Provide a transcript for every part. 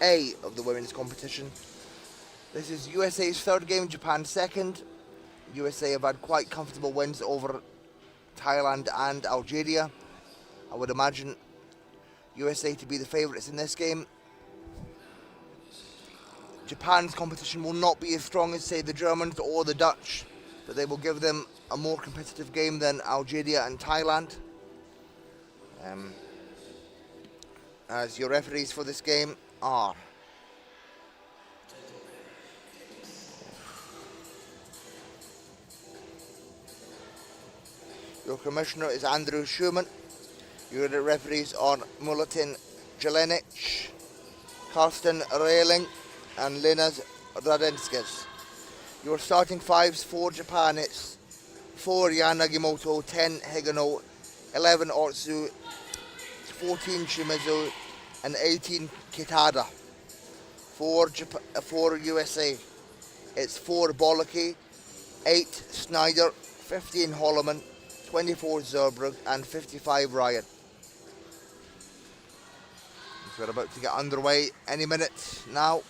A of the women's competition. This is USA's third game, Japan's second. USA have had quite comfortable wins over Thailand and Algeria. I would imagine USA to be the favourites in this game. Japan's competition will not be as strong as, say, the Germans or the Dutch, but they will give them a more competitive game than Algeria and Thailand. As your referees for this game are your commissioner is Andrew Schumann. Your referees are Mulatin Jelenic, Karsten Rehling and Linas Radenskis. Your starting fives for Japan, it's 4 Yanagimoto, 10 Higano, 11 Otsu, 14 Shimizu and 18 Kitada. For USA, it's 4 Bolaki, 8 Snyder, 15 Holloman, 24 Zerbrug and 55 Ryan. So we're about to get underway any minute now.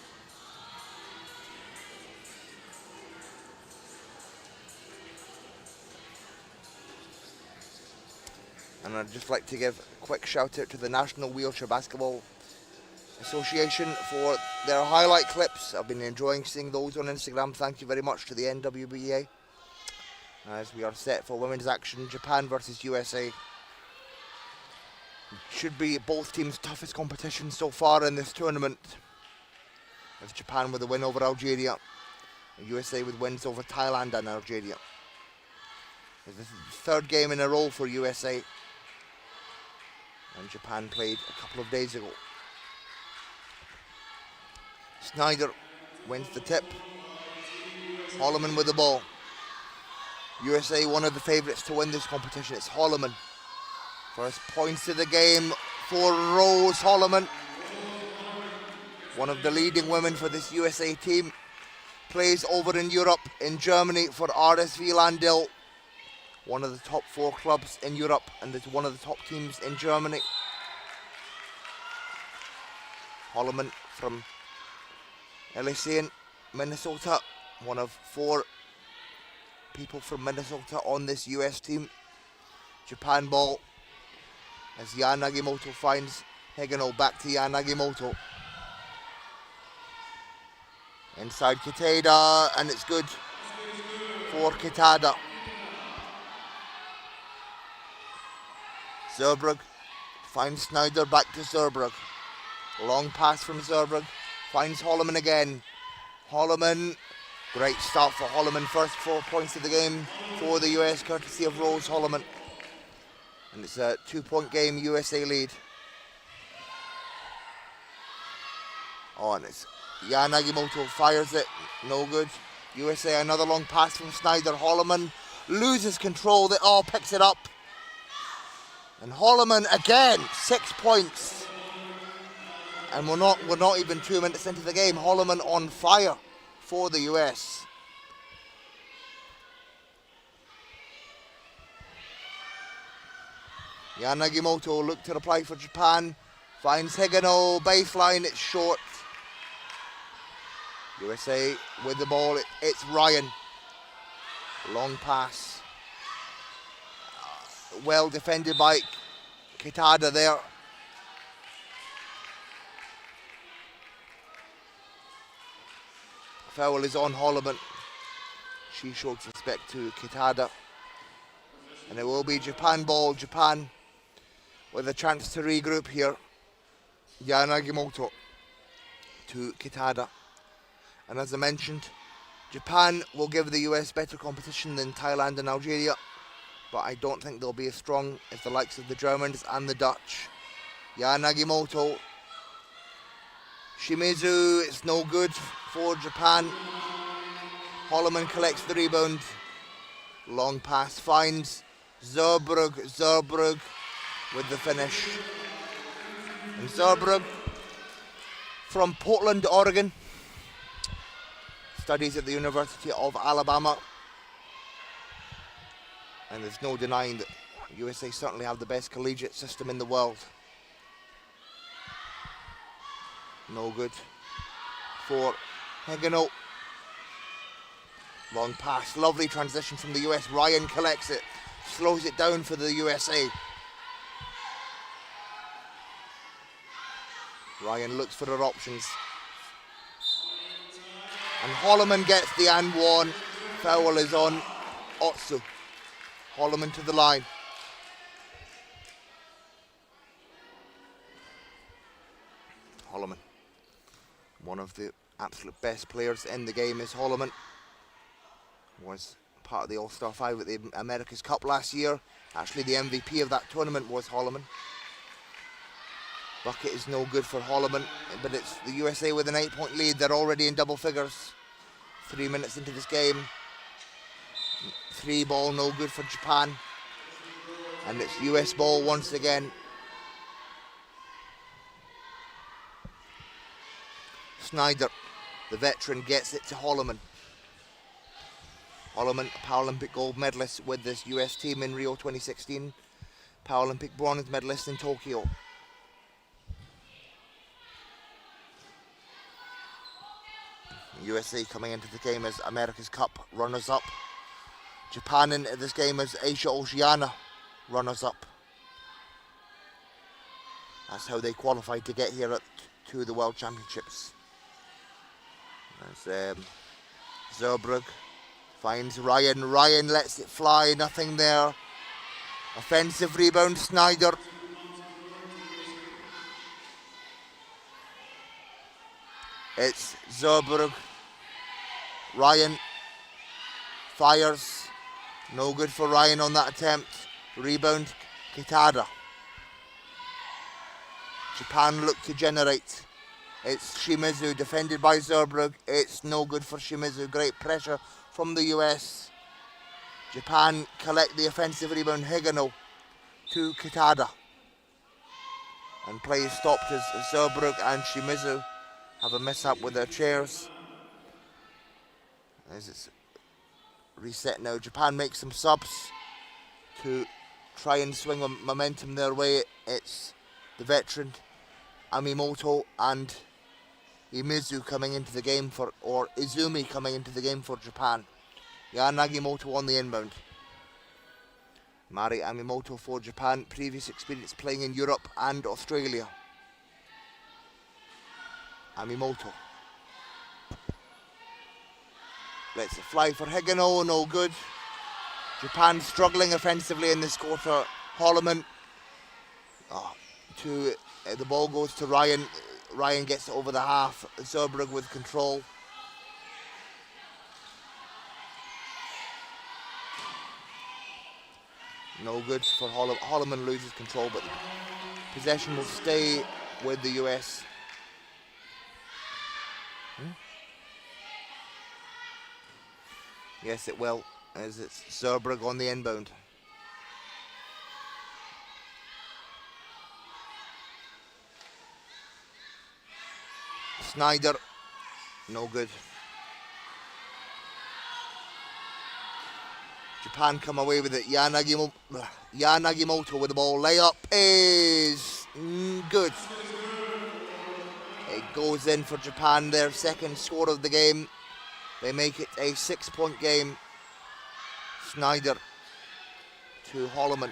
And I'd just like to give a quick shout out to the National Wheelchair Basketball Association for their highlight clips. I've been enjoying seeing those on Instagram. Thank you very much to the NWBA. As we are set for women's action, Japan versus USA. Should be both teams' toughest competition so far in this tournament. With Japan with a win over Algeria, and USA with wins over Thailand and Algeria. This is the third game in a row for USA. And Japan played a couple of days ago. Snyder wins the tip. Holloman with the ball. USA, one of the favourites to win this competition. It's Holloman. First points of the game for Rose Holloman. One of the leading women for this USA team. Plays over in Europe, in Germany for RSV Landil. One of the top 4 clubs in Europe and it's one of the top teams in Germany. Holloman from Elysian, Minnesota. One of 4 people from Minnesota on this US team. Japan ball as Yanagimoto finds Higano. Back to Yanagimoto. Inside Kitada and it's good for Kitada. Zerbrug finds Snyder, back to Zerbrug. Long pass from Zerbrug, finds Holloman again. Holloman, great start for Holloman. First 4 points of the game for the US, courtesy of Rose Holloman. And it's a 2-point game, USA lead. Oh, and it's Yanagimoto fires it, no good. USA, another long pass from Snyder. Holloman loses control, they all picks it up. And Holloman again, 6 points. And we're not even 2 minutes into the game. Holloman on fire for the US. Yanagimoto looked to reply for Japan. Finds Higano, baseline, it's short. USA with the ball, it's Ryan. Long pass. Well defended by Kitada there. Foul is on Holloman. She shows respect to Kitada. And it will be Japan ball. Japan with a chance to regroup here. Yanagimoto to Kitada. And as I mentioned, Japan will give the US better competition than Thailand and Algeria. But I don't think they'll be as strong as the likes of the Germans and the Dutch. Yanagimoto. Shimizu, it's no good for Japan. Holloman collects the rebound. Long pass finds Zerbrug. Zerbrug with the finish. And Zerbrug from Portland, Oregon. Studies at the University of Alabama. And there's no denying that USA certainly have the best collegiate system in the world. No good for Higino. Long pass, lovely transition from the US. Ryan collects it, slows it down for the USA. Ryan looks for her options. And Holloman gets the and one. Foul is on Otsu. Holloman to the line. Holloman, one of the absolute best players in the game is Holloman. Was part of the All-Star 5 at the America's Cup last year. Actually, the MVP of that tournament was Holloman. Bucket is no good for Holloman, but it's the USA with an 8-point lead. They're already in double figures. 3 minutes into this game. 3 ball, no good for Japan. And it's US ball once again. Snyder, the veteran, gets it to Holloman. Holloman, Paralympic gold medalist with this US team in Rio 2016. Paralympic bronze medalist in Tokyo. USA coming into the game as America's Cup runners-up. Japan into this game as Asia Oceania runners-up. That's how they qualified to get here to the World Championships. As Zerbrugg finds Ryan. Ryan lets it fly, nothing there. Offensive rebound, Snyder. It's Zerbrugg. Ryan fires. No good for Ryan on that attempt. Rebound, Kitada. Japan look to generate. It's Shimizu defended by Zerbrugg. It's no good for Shimizu. Great pressure from the US. Japan collect the offensive rebound. Higino to Kitada. And play is stopped as Zerbrugg and Shimizu have a mishap with their chairs. As it's reset now. Japan makes some subs to try and swing momentum their way. It's the veteran Amimoto and Imizu coming into the game for, or Izumi coming into the game for Japan. Yanagimoto on the inbound. Mari Amimoto for Japan, previous experience playing in Europe and Australia. Amimoto. Lets it fly for Higino, no good. Japan struggling offensively in this quarter. Holloman the ball goes to Ryan. Ryan gets it over the half. Zerbrugg with control. No good for Holloman. Holloman loses control, but possession will stay with the US. Yes, it will, as it's Zerbrugg on the inbound. Snyder, no good. Japan come away with it. Yanagimoto with the ball. Layup is good. It goes in for Japan, their second score of the game. They make it a 6-point game. Snyder to Holloman.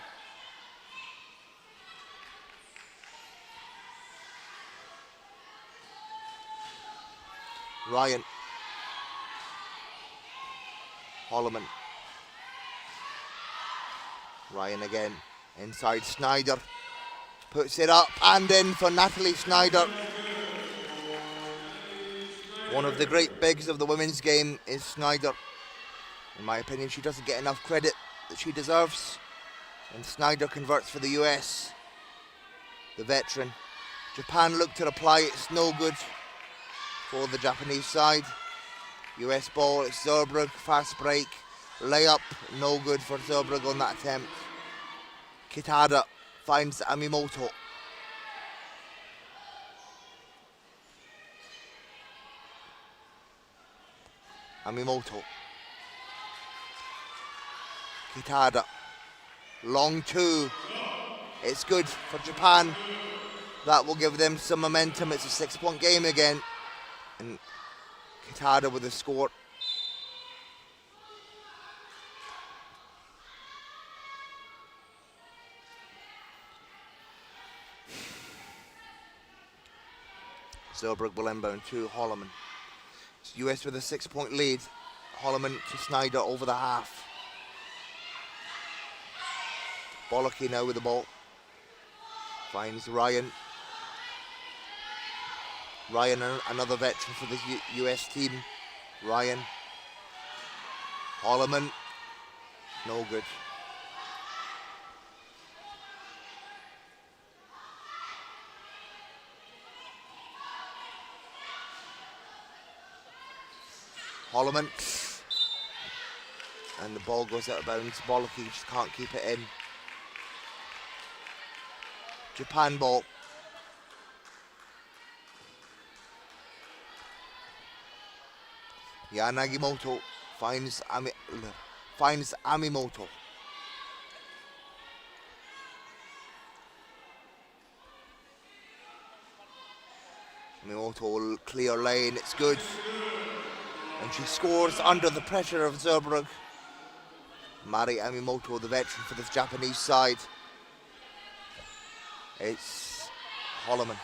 Ryan. Holloman. Ryan again. Inside Snyder. Puts it up and in for Natalie Snyder. One of the great bigs of the women's game is Snyder. In my opinion, she doesn't get enough credit that she deserves. And Snyder converts for the US. The veteran. Japan look to reply. It's no good for the Japanese side. US ball. It's Zerbrugg. Fast break. Layup. No good for Zerbrugg on that attempt. Kitada finds Amimoto. Amimoto. Kitada. Long two. It's good for Japan. That will give them some momentum. It's a 6-point game again. And Kitada with the score. Zilberg will inbound to Holloman. It's US with a 6-point lead. Holloman to Snyder over the half. Bollocky now with the ball. Finds Ryan. Ryan, another veteran for the US team. Ryan. Holloman. No good. Holloman. And the ball goes out of bounds. Bollocky just can't keep it in. Japan ball. Yanagimoto finds Amimoto. Amimoto will clear lane, it's good. And she scores under the pressure of Zilberg. Mari Amimoto, the veteran for this Japanese side. It's Holloman.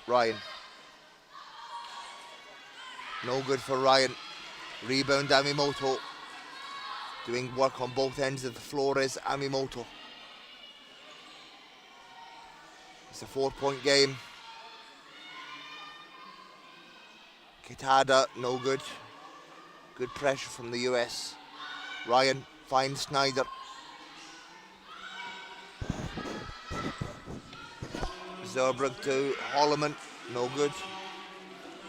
Ryan. No good for Ryan. Rebound Amimoto. Doing work on both ends of the floor is Amimoto. It's a 4-point game. Kitada, no good. Good pressure from the US. Ryan finds Snyder. Zilberg to Holloman, no good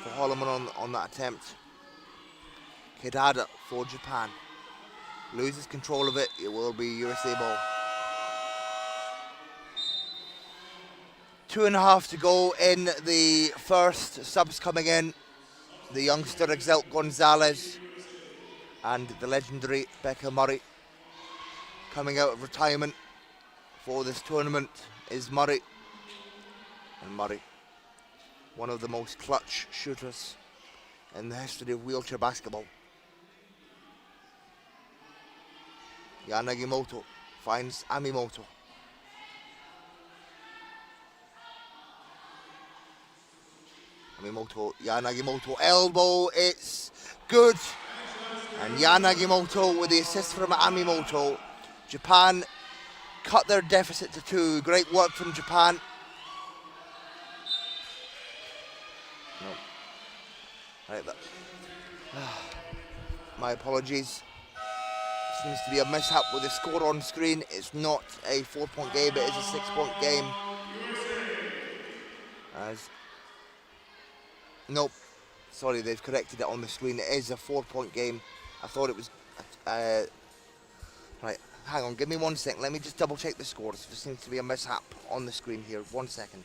for Holloman on that attempt. Kitada for Japan. Loses control of it, it will be USA ball. 2.5 to go in the first. Subs coming in. The youngster Exelt Gonzalez and the legendary Becca Murray. Coming out of retirement for this tournament is Murray. And Murray, one of the most clutch shooters in the history of wheelchair basketball. Yanagimoto finds Amimoto. Yanagimoto elbow, it's good. And Yanagimoto with the assist from Amimoto. Japan cut their deficit to 2. Great work from Japan. Right, my apologies. Seems to be a mishap with the score on screen. It's not a 4-point game, it is a 6-point game. Nope, sorry, they've corrected it on the screen. It is a 4-point game. I thought it was. Right, hang on, give me 1 second. Let me just double check the scores. There seems to be a mishap on the screen here. 1 second.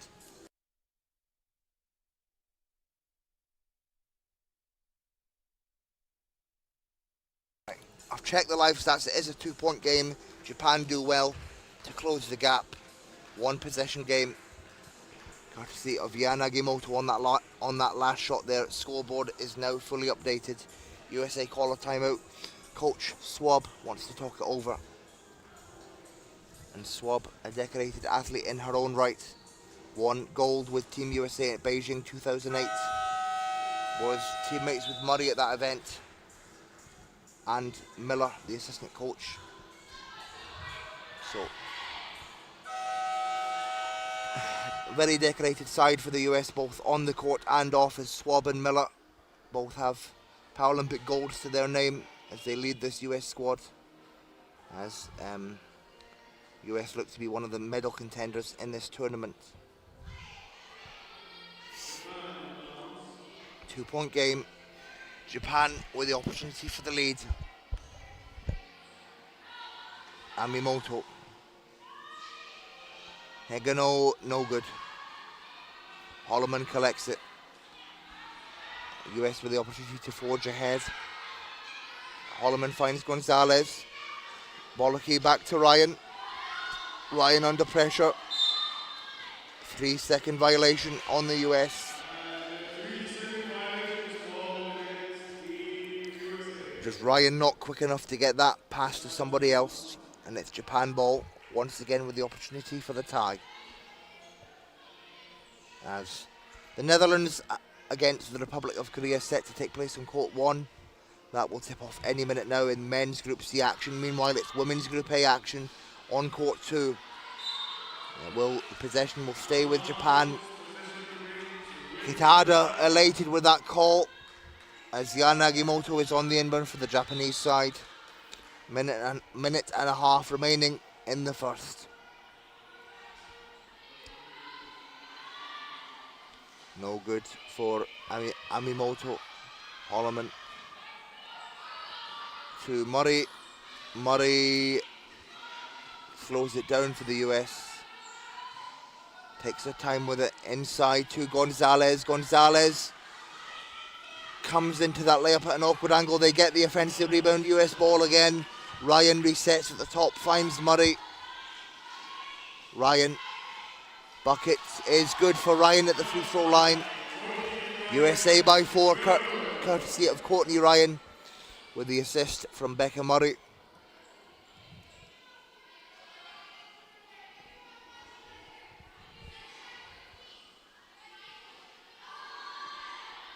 I've checked the live stats. It is a 2-point game. Japan do well to close the gap. 1 possession game. Courtesy of Yanagimoto on that last shot there. Scoreboard is now fully updated. USA call a timeout. Coach Swab wants to talk it over. And Swab, a decorated athlete in her own right, won gold with Team USA at Beijing 2008. Was teammates with Murray at that event. And Miller, the assistant coach. So, very decorated side for the US, both on the court and off, as Swab and Miller both have Paralympic golds to their name as they lead this US squad. As US look to be one of the medal contenders in this tournament. 2-point game. Japan with the opportunity for the lead. Amimoto. Hegano, no good. Holloman collects it. US with the opportunity to forge ahead. Holloman finds Gonzalez. Bollocky back to Ryan. Ryan under pressure. 3-second violation on the US. Just Ryan not quick enough to get that pass to somebody else. And it's Japan ball once again with the opportunity for the tie. As the Netherlands against the Republic of Korea set to take place on court 1. That will tip off any minute now in men's Group C action. Meanwhile, it's women's Group A action on court 2. Possession will stay with Japan. Kitada elated with that call as Yan Nagimoto is on the inbound for the Japanese side. Minute and a half remaining in the first. No good for Amimoto. Holloman to Murray. Murray slows it down for the US. Takes her time with it inside to Gonzalez. Gonzalez comes into that layup at an awkward angle. They get the offensive rebound. US ball again. Ryan resets at the top, finds Murray. Ryan. Bucket is good for Ryan at the free throw line. USA by 4, courtesy of Courtney Ryan with the assist from Becca Murray.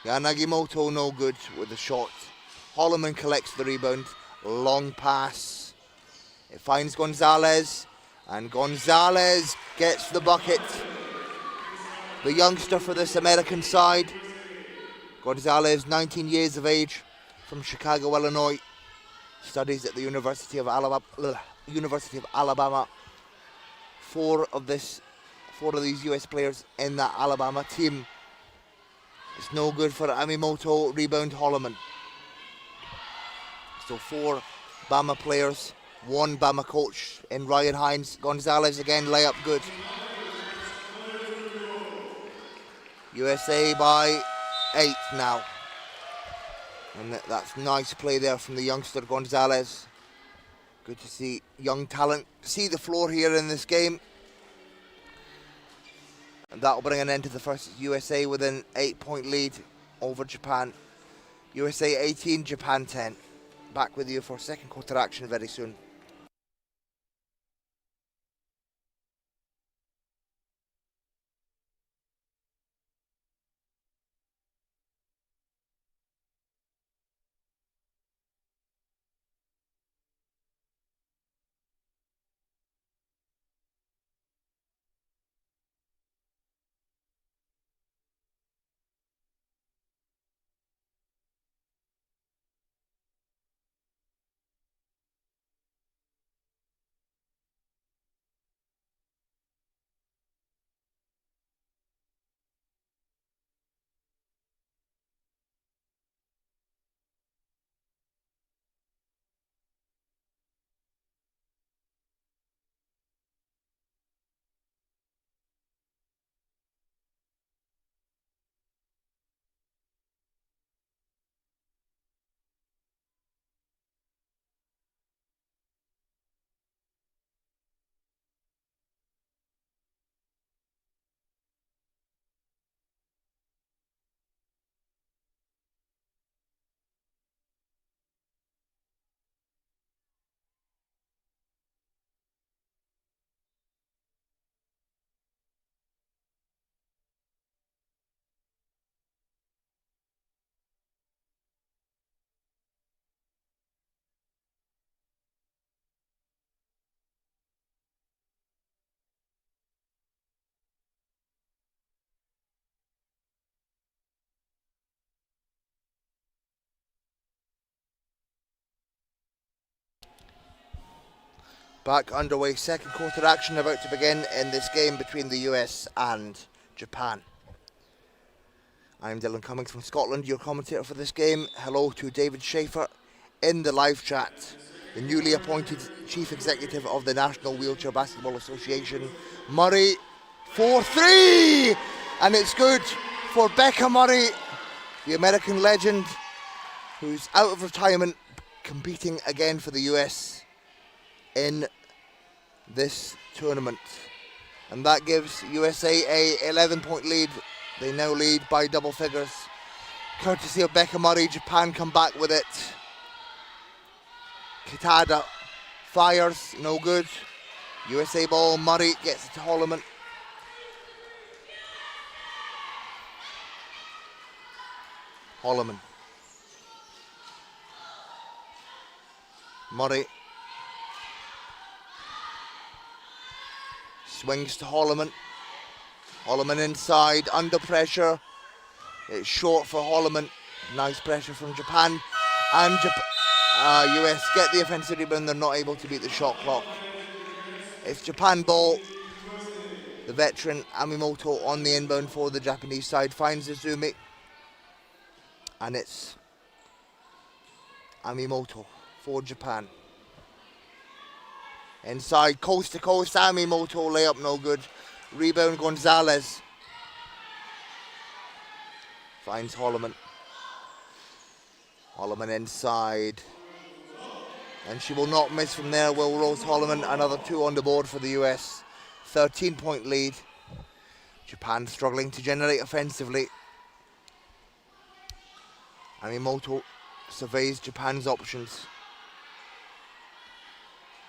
Yanagimoto no good with the shot. Holloman collects the rebound. Long pass. It finds Gonzalez. And Gonzalez gets the bucket. The youngster for this American side. Gonzalez, 19 years of age, from Chicago, Illinois. Studies at the University of Alabama. Four of these US players in that Alabama team. It's no good for Amimoto. Rebound Holloman. So 4 Bama players, 1 Bama coach in Ryan Hines. Gonzalez again, layup good. USA by 8 now. And that's nice play there from the youngster Gonzalez. Good to see young talent see the floor here in this game. And that'll bring an end to the first. USA with an 8-point lead over Japan. USA 18, Japan 10. Back with you for second quarter action very soon. Back underway, second quarter action about to begin in this game between the US and Japan. I'm Dylan Cummings from Scotland, your commentator for this game. Hello to David Schaefer in the live chat, the newly appointed Chief Executive of the National Wheelchair Basketball Association. Murray, 4-3! And it's good for Becca Murray, the American legend, who's out of retirement, competing again for the US in this tournament. And that gives USA a 11-point lead. They now lead by double figures. Courtesy of Becca Murray, Japan come back with it. Kitada fires, no good. USA ball, Murray gets it to Holloman. Holloman. Murray. Swings to Holloman. Holloman inside, under pressure. It's short for Holloman. Nice pressure from Japan. And US get the offensive rebound. They're not able to beat the shot clock. It's Japan ball. The veteran Amimoto on the inbound for the Japanese side finds Izumi. And it's Amimoto for Japan. Inside, coast to coast, Amimoto layup, no good. Rebound, Gonzalez. Finds Holloman. Holloman inside. And she will not miss from there, will Rose Holloman. Another 2 on the board for the US. 13-point lead. Japan struggling to generate offensively. Amimoto surveys Japan's options.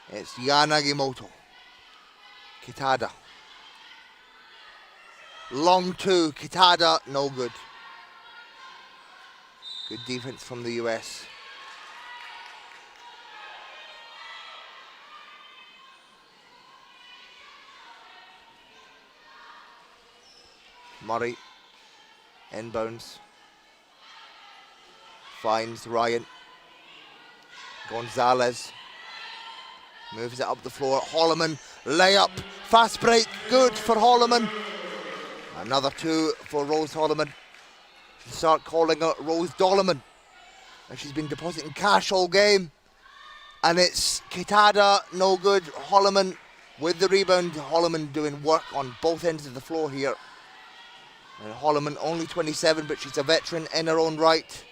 It's Yanagimoto. Kitada. Long 2, Kitada, no good. Good defense from the US. Murray, inbounds. Finds Ryan. Gonzalez. Moves it up the floor. Holloman, layup, fast break, good for Holloman. Another 2 for Rose Holloman. She'll start calling her Rose Dolleman. And she's been depositing cash all game. And it's Kitada, no good. Holloman with the rebound. Holloman doing work on both ends of the floor here. And Holloman only 27, but she's a veteran in her own right.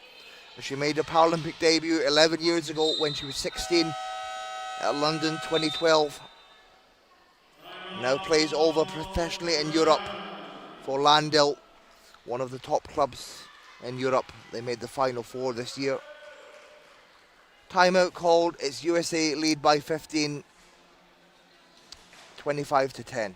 She made her Paralympic debut 11 years ago when she was 16 at London 2012. Now plays over professionally in Europe for Landel, one of the top clubs in Europe. They made the Final 4 this year. Timeout called. It's USA lead by 15, 25-10.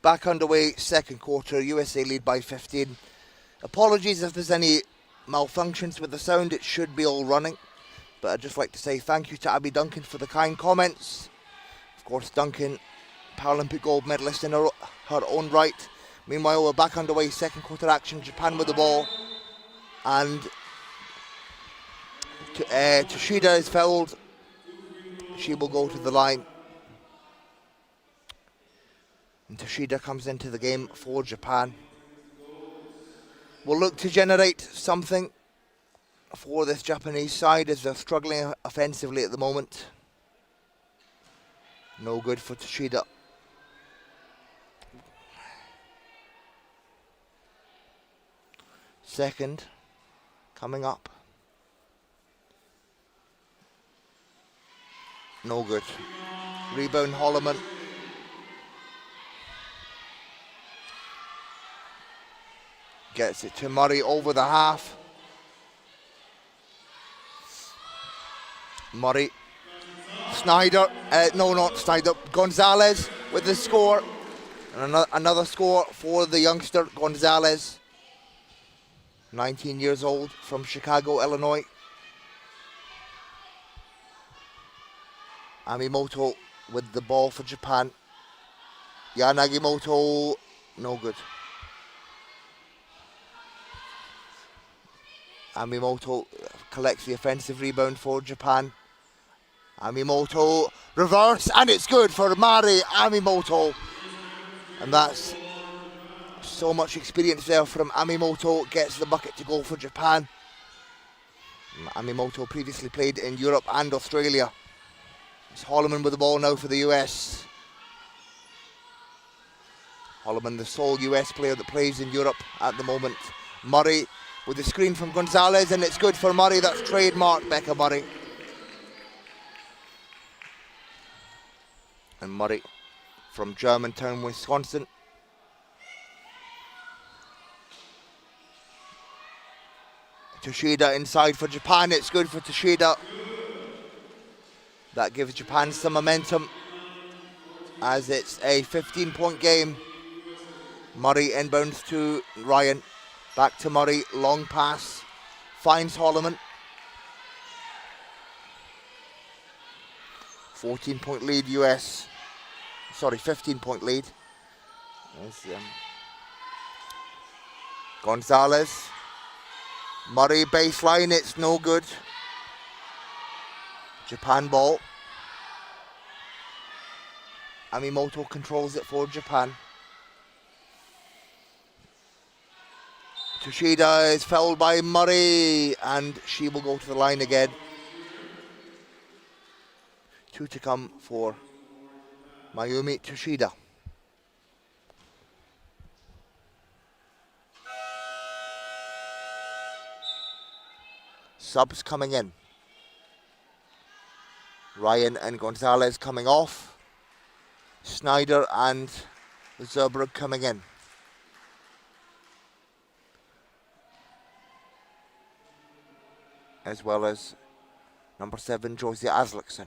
Back underway, second quarter, USA lead by 15. Apologies if there's any malfunctions with the sound, it should be all running. But I'd just like to say thank you to Abby Duncan for the kind comments. Of course, Duncan, Paralympic gold medalist in her own right. Meanwhile, we're back underway, second quarter action, Japan with the ball. And Toshida is fouled. She will go to the line. And Toshida comes into the game for Japan. We'll look to generate something for this Japanese side as they're struggling offensively at the moment. No good for Toshida. Second coming up. No good. Rebound Holloman. Gets it to Murray over the half. Murray. Snyder, no, not Snyder, Gonzalez with the score. And another score for the youngster, Gonzalez. 19 years old from Chicago, Illinois. Amimoto with the ball for Japan. Yanagimoto, no good. Amimoto collects the offensive rebound for Japan. Amimoto reverse, and it's good for Mari Amimoto. And that's so much experience there from Amimoto. Gets the bucket to go for Japan. Amimoto previously played in Europe and Australia. It's Holloman with the ball now for the US. Holloman, the sole US player that plays in Europe at the moment. Murray with the screen from Gonzalez, and it's good for Murray. That's trademark Becca Murray. And Murray from Germantown, Wisconsin. Toshida inside for Japan. It's good for Toshida. That gives Japan some momentum as it's a 15-point game. Murray inbounds to Ryan. Back to Murray. Long pass. Finds Holloman. 14-point lead US. Sorry, 15-point lead. Gonzalez. Murray baseline, it's no good. Japan ball. Amimoto controls it for Japan. Toshida is fouled by Murray, and she will go to the line again. 2 to come for Mayumi Toshida. Subs coming in. Ryan and Gonzalez coming off. Snyder and Zerbrug coming in. As well as number 7, Josie Aslakson.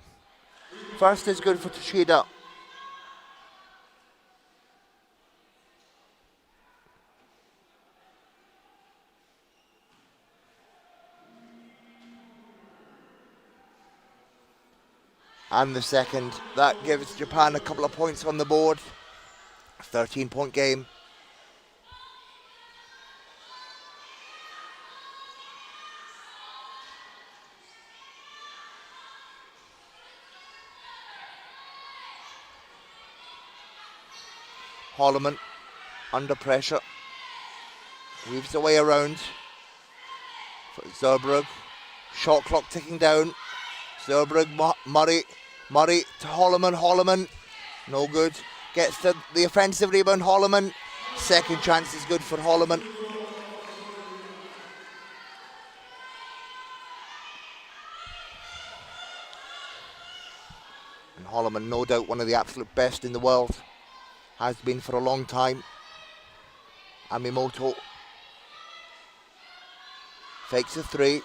First is good for Toshida. And the second, that gives Japan a couple of points on the board. 13-point game. Holloman under pressure. Weaves the way around. For Zerbrug. Shot clock ticking down. Zerbrug, Murray to Holloman. Holloman, no good. Gets the offensive rebound. Holloman. Second chance is good for Holloman. And Holloman, no doubt one of the absolute best in the world. Has been for a long time. Amimoto fakes a 3.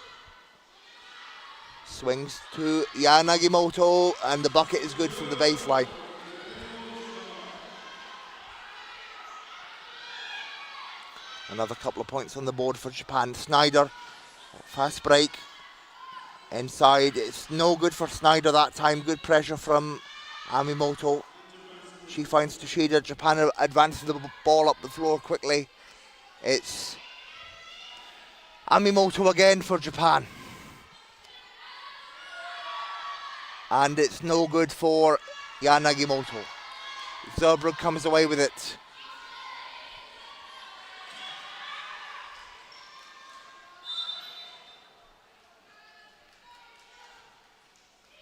Swings to Yanagimoto, and the bucket is good from the baseline. Another couple of points on the board for Japan. Snyder, fast break. Inside, it's no good for Snyder that time. Good pressure from Amimoto. She finds Toshida. Japan advances the ball up the floor quickly. It's Amimoto again for Japan. And it's no good for Yanagimoto. Zerbrug comes away with it.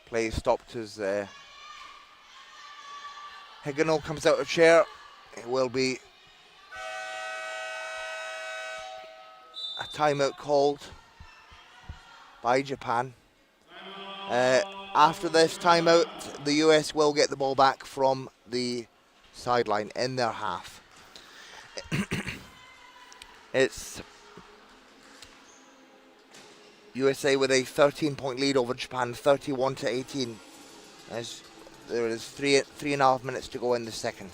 Play stopped as Higino comes out of chair. It will be a timeout called by Japan. After this timeout, the US will get the ball back from the sideline in their half. It's USA with a 13-point lead over Japan, 31-18. As there is 3.5 minutes to go in the second.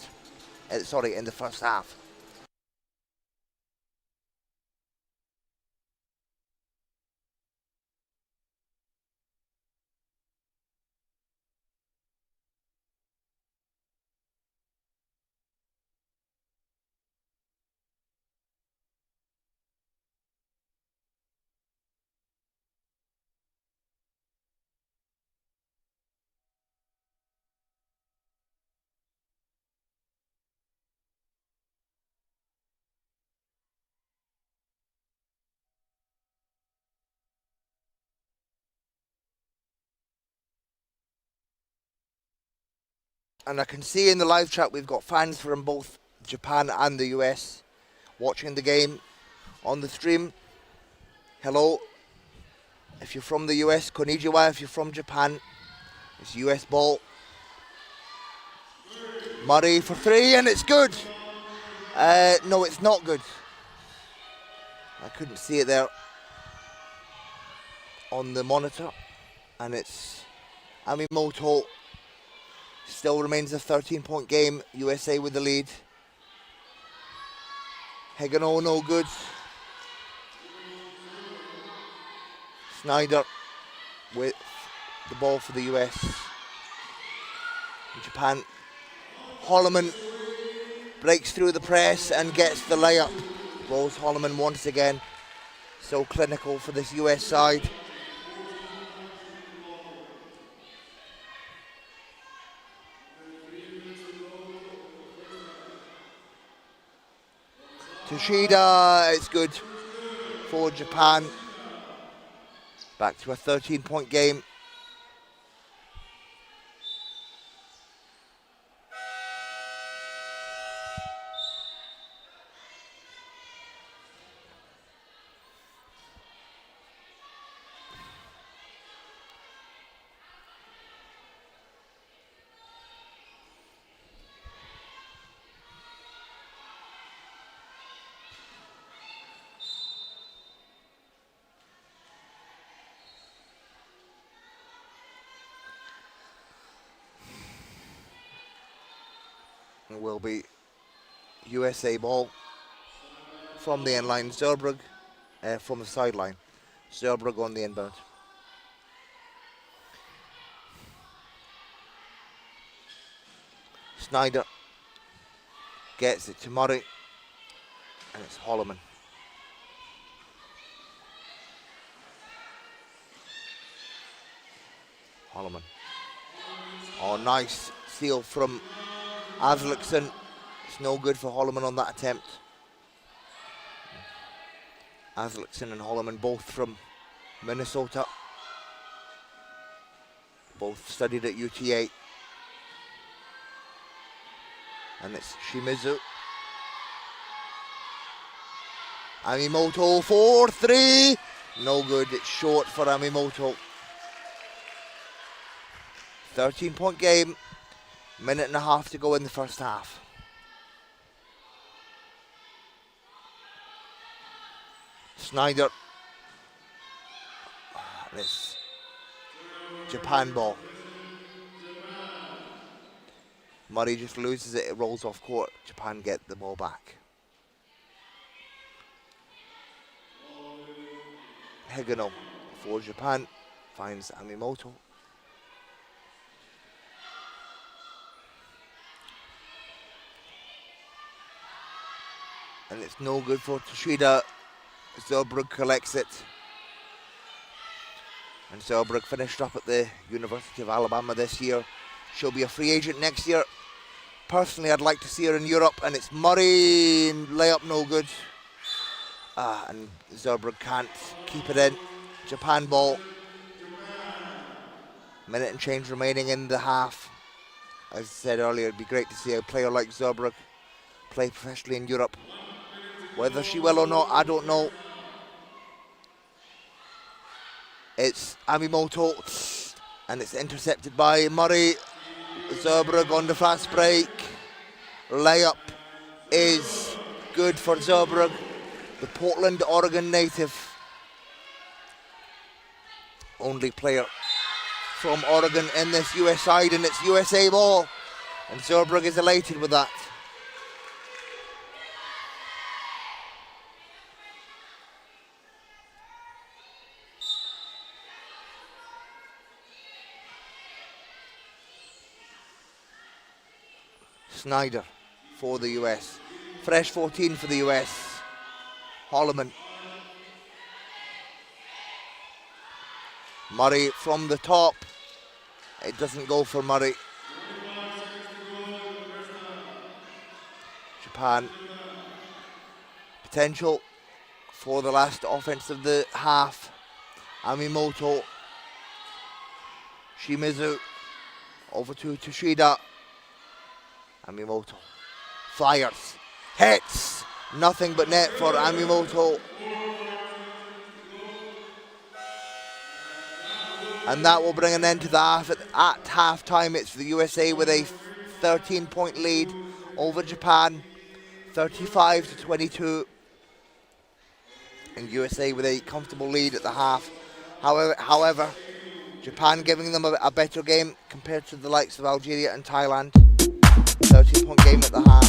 In the first half. And I can see in the live chat we've got fans from both Japan and the US watching the game on the stream. Hello. If you're from the US, konnichiwa. If you're from Japan, it's US ball. Murray for three, and it's good. No, it's not good. I couldn't see it there on the monitor. And it's Amimoto. Still remains a 13-point game. USA with the lead. Hegano, no good. Snyder with the ball for the US. Japan. Holloman breaks through the press and gets the layup. Rose Holloman once again. So clinical for this US side. Toshida, it's good for Japan. Back to a 13-point game. It will be USA ball from the end line. Zerbrug from the sideline. Zerbrug on the inbound. Snyder gets it to Murray, and it's Holloman. Holloman. Oh, nice steal from Aslickson. It's no good for Holloman on that attempt. Aslickson and Holloman both from Minnesota. Both studied at UTA. And it's Shimizu. Amimoto 4-3. No good, it's short for Amimoto. 13-point game. Minute and a half to go in the first half. Snyder. And it's Japan ball. Murray just loses it, it rolls off court. Japan get the ball back. Higino for Japan finds Amimoto. And it's no good for Toshida. Zerbrug collects it. And Zerbrug finished up at the University of Alabama this year. She'll be a free agent next year. Personally, I'd like to see her in Europe. And it's Murray, and layup no good. And Zerbrug can't keep it in. Japan ball. Minute and change remaining in the half. As I said earlier, it'd be great to see a player like Zerbrug play professionally in Europe. Whether she will or not, I don't know. It's Amimoto, and it's intercepted by Murray. Zerbrug on the fast break. Layup is good for Zerbrug, the Portland, Oregon native. only player from Oregon in this US side, and it's USA ball. And Zurbrugg is elated with that. Snyder for the US. Fresh 14 for the US. Holloman. Murray from the top. It doesn't go for Murray. Japan. Potential for the last offense of the half. Amimoto. Shimizu. Over to Toshida. Amimoto fires, hits, nothing but net for Amimoto. And that will bring an end to the half. At half time, it's the USA with a 13-point lead over Japan, 35-22. And USA with a comfortable lead at the half. However, Japan giving them a better game compared to the likes of Algeria and Thailand. 13-point game at the half.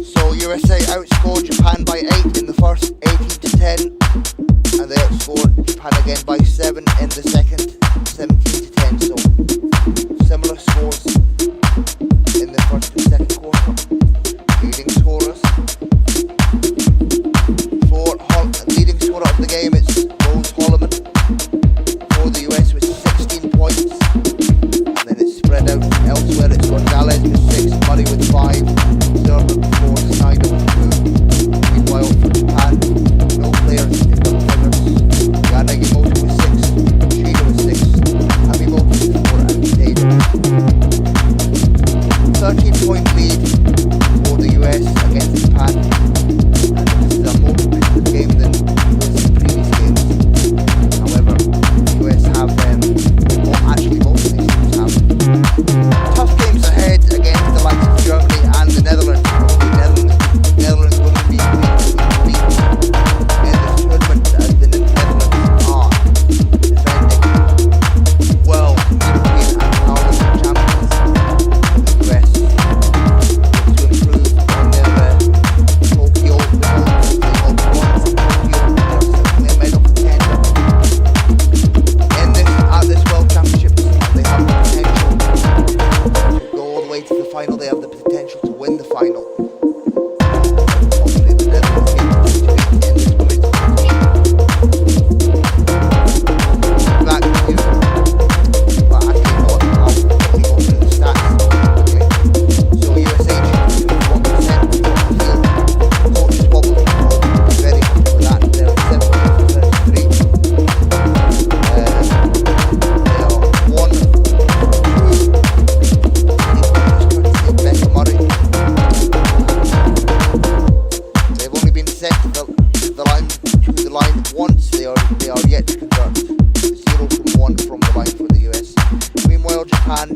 So USA outscored Japan by 8 in the first, 18-10, and they outscored Japan again by 7 in the second, 17-10. So similar scores in the first and second quarter. Leading scorers leading scorer of the game, it's Rose Holloman for the US with 16 points. Spread out elsewhere, it's Gonzalez with 6, Murray with 5, Zurbrugg with 4, Snyder with 2. Meanwhile, for Japan, no players in double figures. Yanagimoto with 6, Shida with 6, Amimoto with 4, and Taylor. 13-point lead for the US against Japan, and this is a more competitive game than the previous games. However, the US have actually most of these teams have tough games ahead against the likes of Germany and the Netherlands. The Netherlands will be beat in this tournament as the Netherlands are defending world, European and Paralympic champions. The US to improve on their Tokyo results. They got bronze in Tokyo. They're certainly a medal contender at this World Championships. They have the potential to go all the way to the final. They have the potential to win the final. Obviously, the Netherlands game to beat in this women's competition. Back to you. But actually, no, I'll quickly go through the stats. Okay. So USA shooting 51% from the field. Coaches wobble control. Very happy with that. They're at 7-33. They are 1-2. They've only been sent to the line once. They are yet to convert. 0 from 1 from the line for the US. Meanwhile, Japan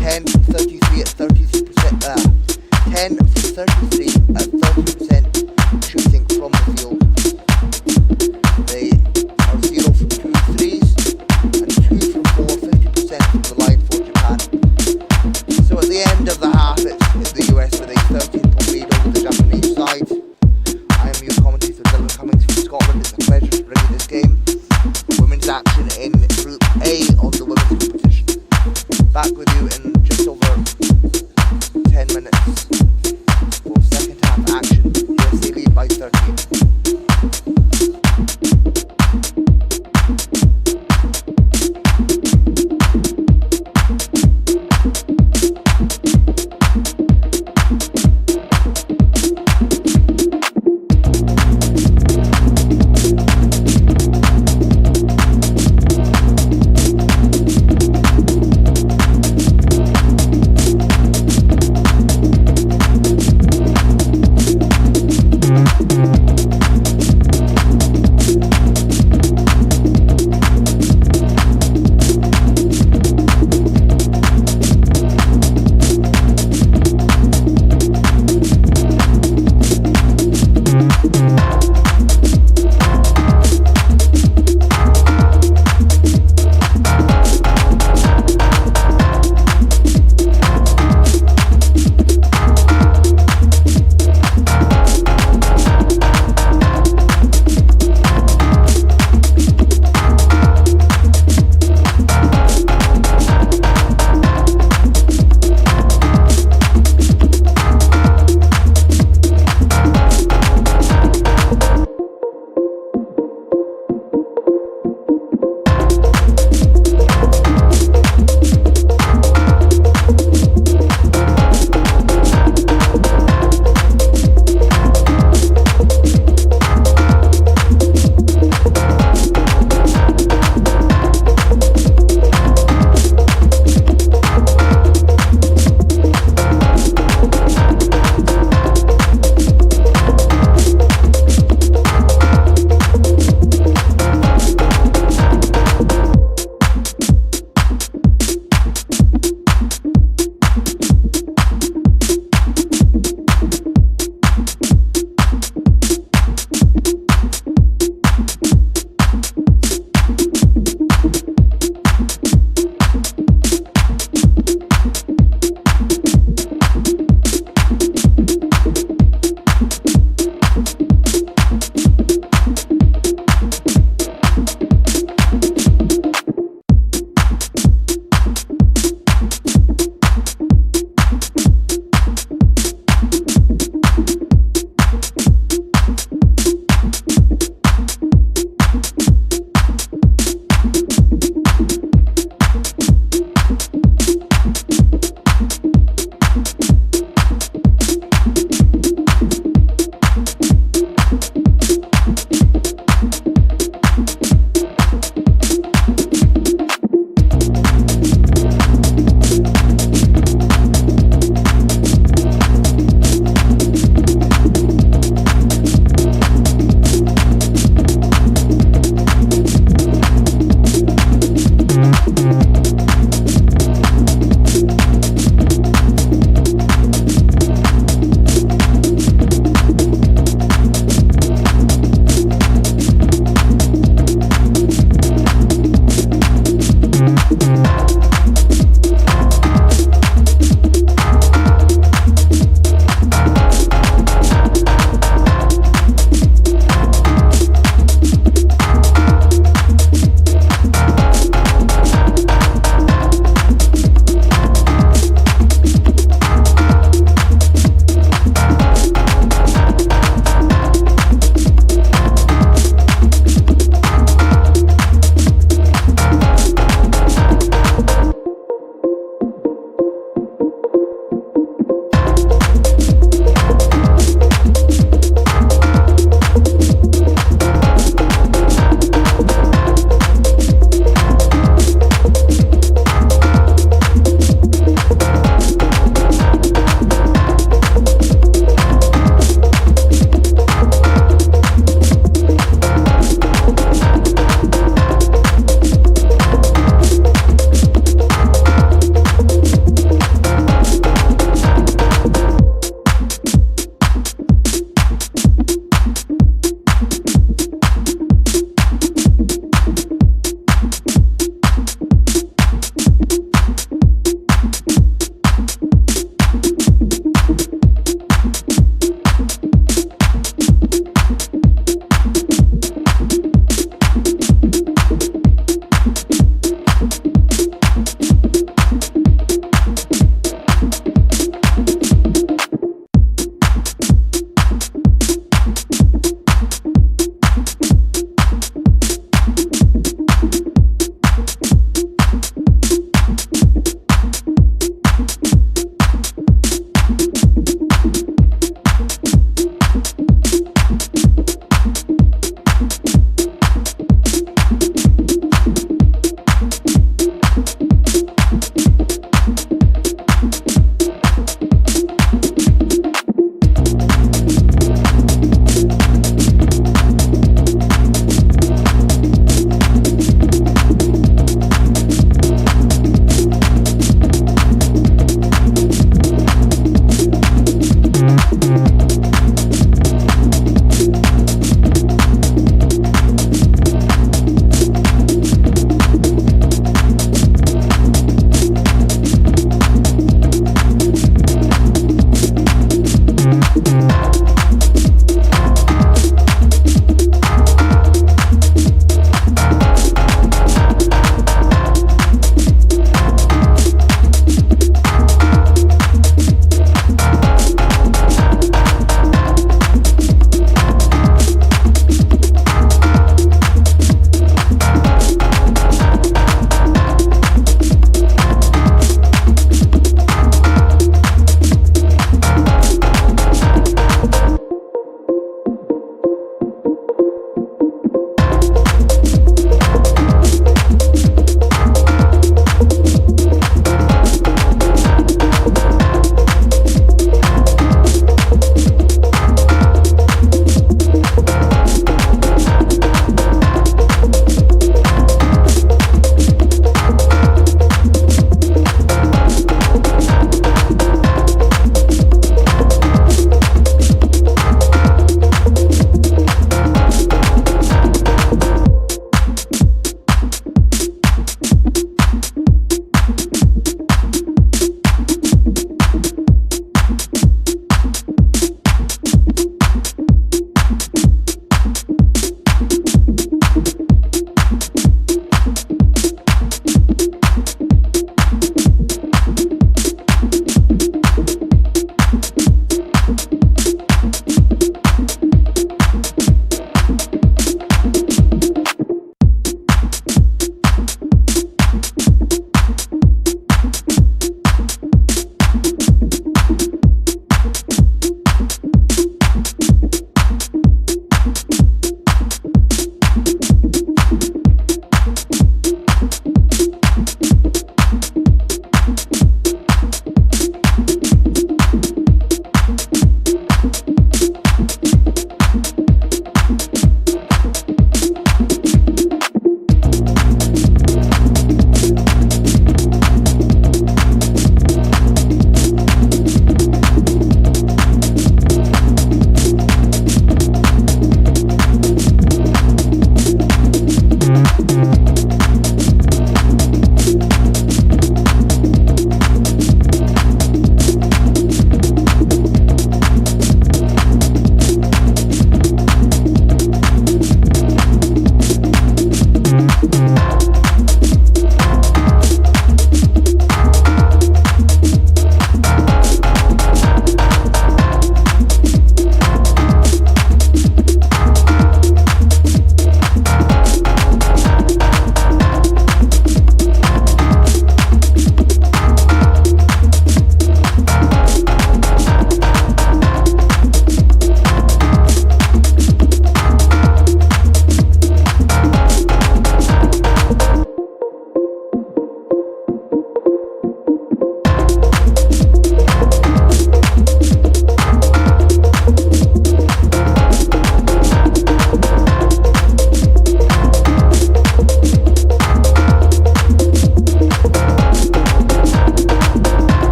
10 from 33 at 33%. 10 from 33 at 30% shooting from the field. They are 0 from 2 threes and 2 from 4, 50% from the line for Japan. So at the end of the half, it's the US with a 13-point lead over the Japanese side. I am your commentator, Dylan Cummings from Scotland. It's a pleasure to bring you this game.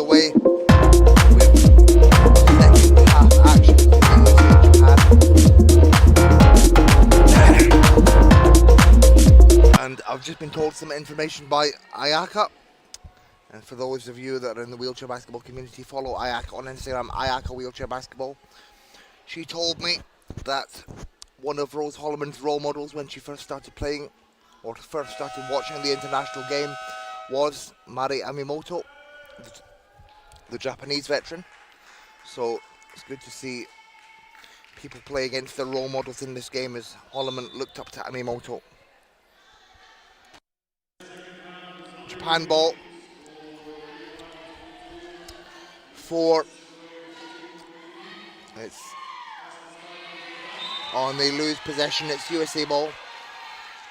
underway with second half action between USA and Japan. And I've just been told some information by Ayaka. And for those of you that are in the wheelchair basketball community, follow Ayaka on Instagram, Ayaka Wheelchair Basketball. She told me that one of Rose Holloman's role models when she first started playing, or first started watching the international game, was Mari Amimoto, the Japanese veteran. So it's good to see people play against their role models in this game, as Holloman looked up to Amimoto. Japan ball. 4. It's on, they lose possession. It's USA ball.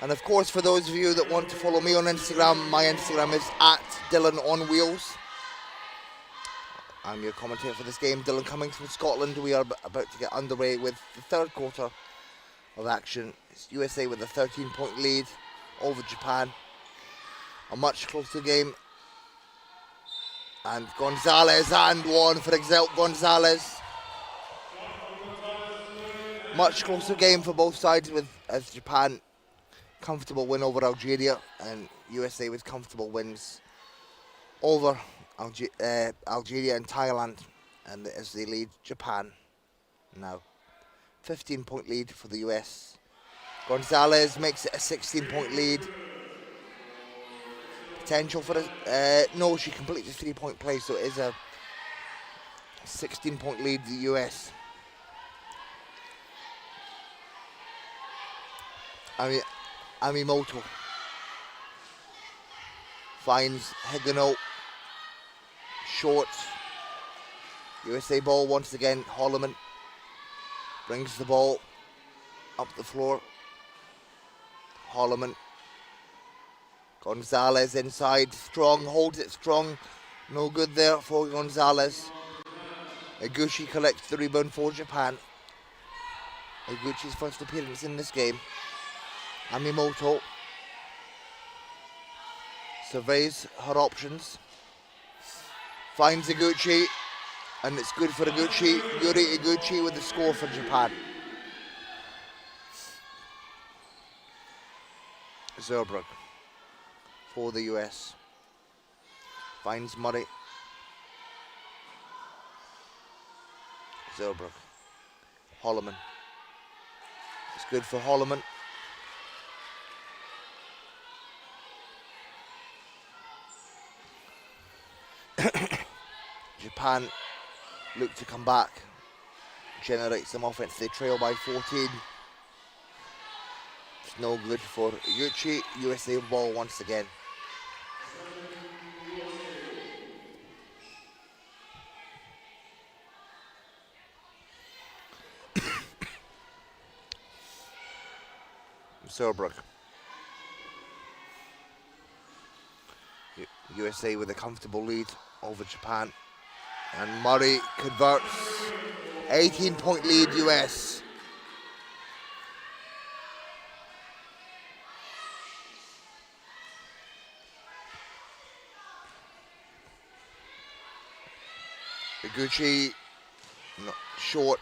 And of course, for those of you that want to follow me on Instagram, my Instagram is @DylanOnWheels. I'm your commentator for this game, Dylan Cummings from Scotland. We are about to get underway with the third quarter of action. It's USA with a 13-point lead over Japan. A much closer game. And Gonzalez, and one for Exelt Gonzalez. Much closer game for both sides, with as Japan comfortable win over Algeria and USA with comfortable wins over Algeria and Thailand, and as they lead Japan now. 15-point lead for the US. Gonzalez makes it a 16-point lead. Potential for no, she completes a 3-point play, so it is a 16-point lead, the US. Amimoto finds Higino. Short. USA ball once again. Holloman brings the ball up the floor. Holloman. Gonzalez inside, strong, holds it strong. No good there for Gonzalez. Eguchi collects the rebound for Japan. Eguchi's first appearance in this game. Amimoto surveys her options. Finds Eguchi, and it's good for Eguchi. Yuri Eguchi with the score for Japan. Zerbrug for the US. Finds Murray. Zerbrug. Holloman. It's good for Holloman. Japan look to come back, generate some offense. They trail by 14. It's no good for Yuchi. USA ball once again. Zerbrug. USA with a comfortable lead over Japan. And Murray converts. 18-point lead, US. Eguchi, no, short.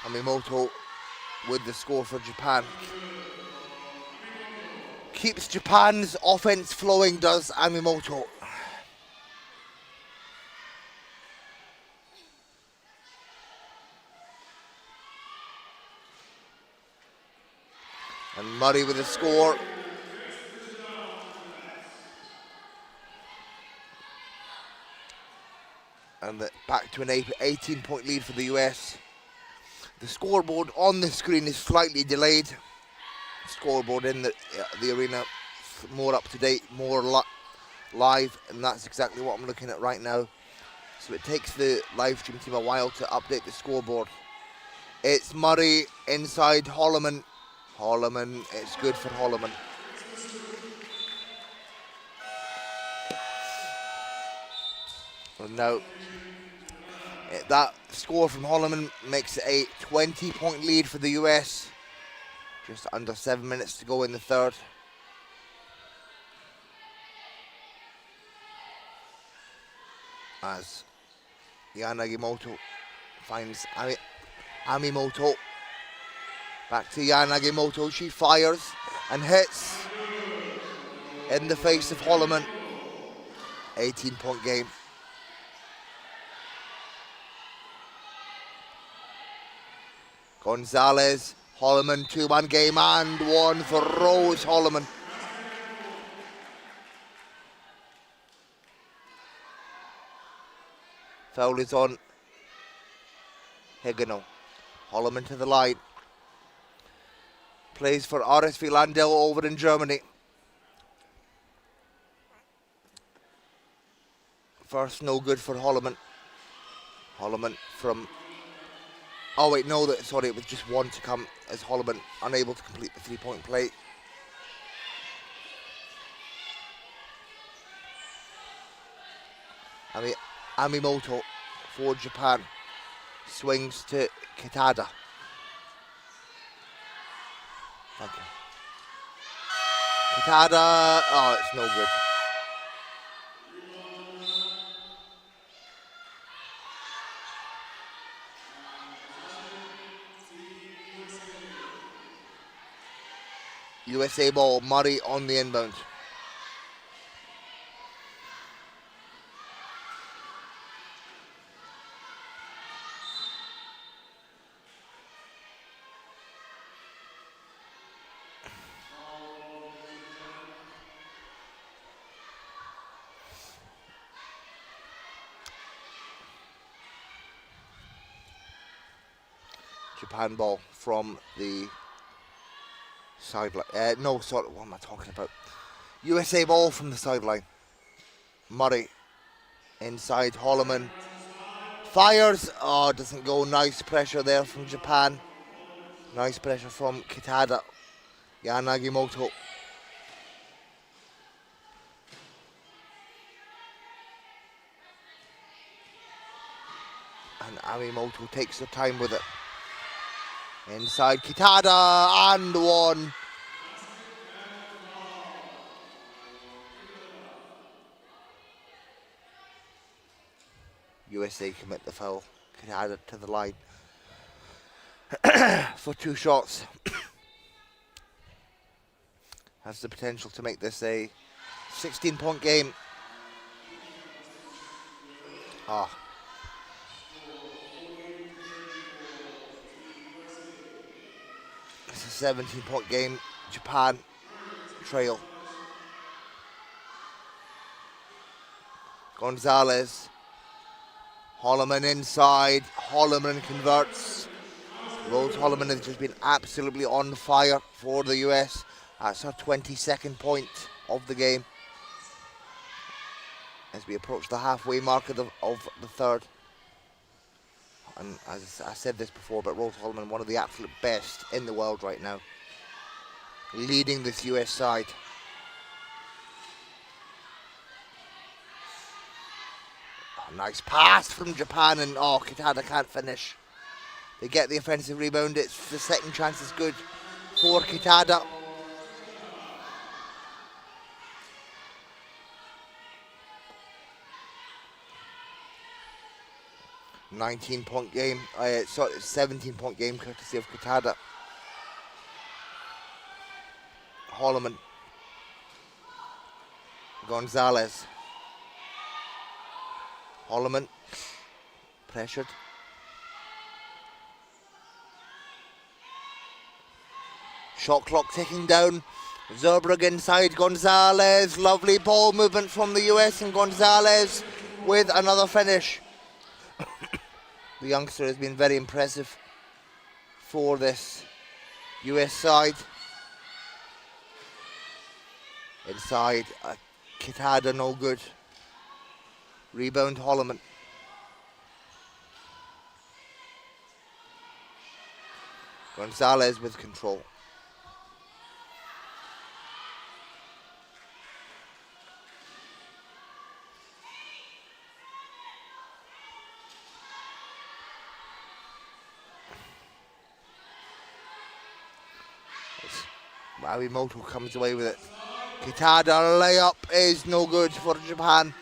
Amimoto with the score for Japan. Keeps Japan's offense flowing, does Amimoto. And Murray with the score. And back to an 18-point lead for the US. The scoreboard on the screen is slightly delayed. Scoreboard in the arena, more up to date, more live, and that's exactly what I'm looking at right now. So it takes the live stream team a while to update the scoreboard. It's Murray inside Holloman. Holloman, it's good for Holloman. Well, now, that score from Holloman makes it a 20-point lead for the US. Just under 7 minutes to go in the third. As Yanagimoto finds Amimoto. Back to Yanagimoto. She fires and hits in the face of Holloman. 18-point game. Gonzalez, Holloman, 2-man game and one for Rose Holloman. Foul is on Higino. Holloman to the line. Plays for RSV Landau over in Germany. First no good for Holloman. Holloman from... Oh wait, no, sorry, it was just one to come as Holloman unable to complete the 3-point play. Amimoto for Japan. Swings to Kitada. Okay. Kitada, oh, it's no good. USA ball, Murray on the inbound. Japan ball from the sideline. No, sorry, what am I talking about? USA ball from the sideline. Murray inside, Holloman fires. Oh, doesn't go. Nice pressure there from Japan. Nice pressure from Kitada. Yanagimoto. And Amimoto takes the time with it. Inside Kitada and one. USA commit the foul. Kitada to the line for 2 shots. Has the potential to make this a 16-point game. It's a 17-point game. Japan trail. Gonzalez. Holloman inside. Holloman converts. Rose Holloman has just been absolutely on fire for the US. That's her 22nd point of the game. As we approach the halfway mark of the third. And as I said this before, but Rose Holloman, one of the absolute best in the world right now. Leading this US side. Oh, nice pass from Japan, and Kitada can't finish. They get the offensive rebound. It's the second chance is good for Kitada. $19-point game. 17-point game courtesy of Kitada. Holloman. Gonzalez. Holloman. Pressured. Shot clock ticking down. Zerbrug inside Gonzalez. Lovely ball movement from the US, and Gonzalez with another finish. The youngster has been very impressive for this US side. Inside, Kitada no good. Rebound Holloman. Gonzalez with control. Awimoto comes away with it. Kitada layup is no good for Japan.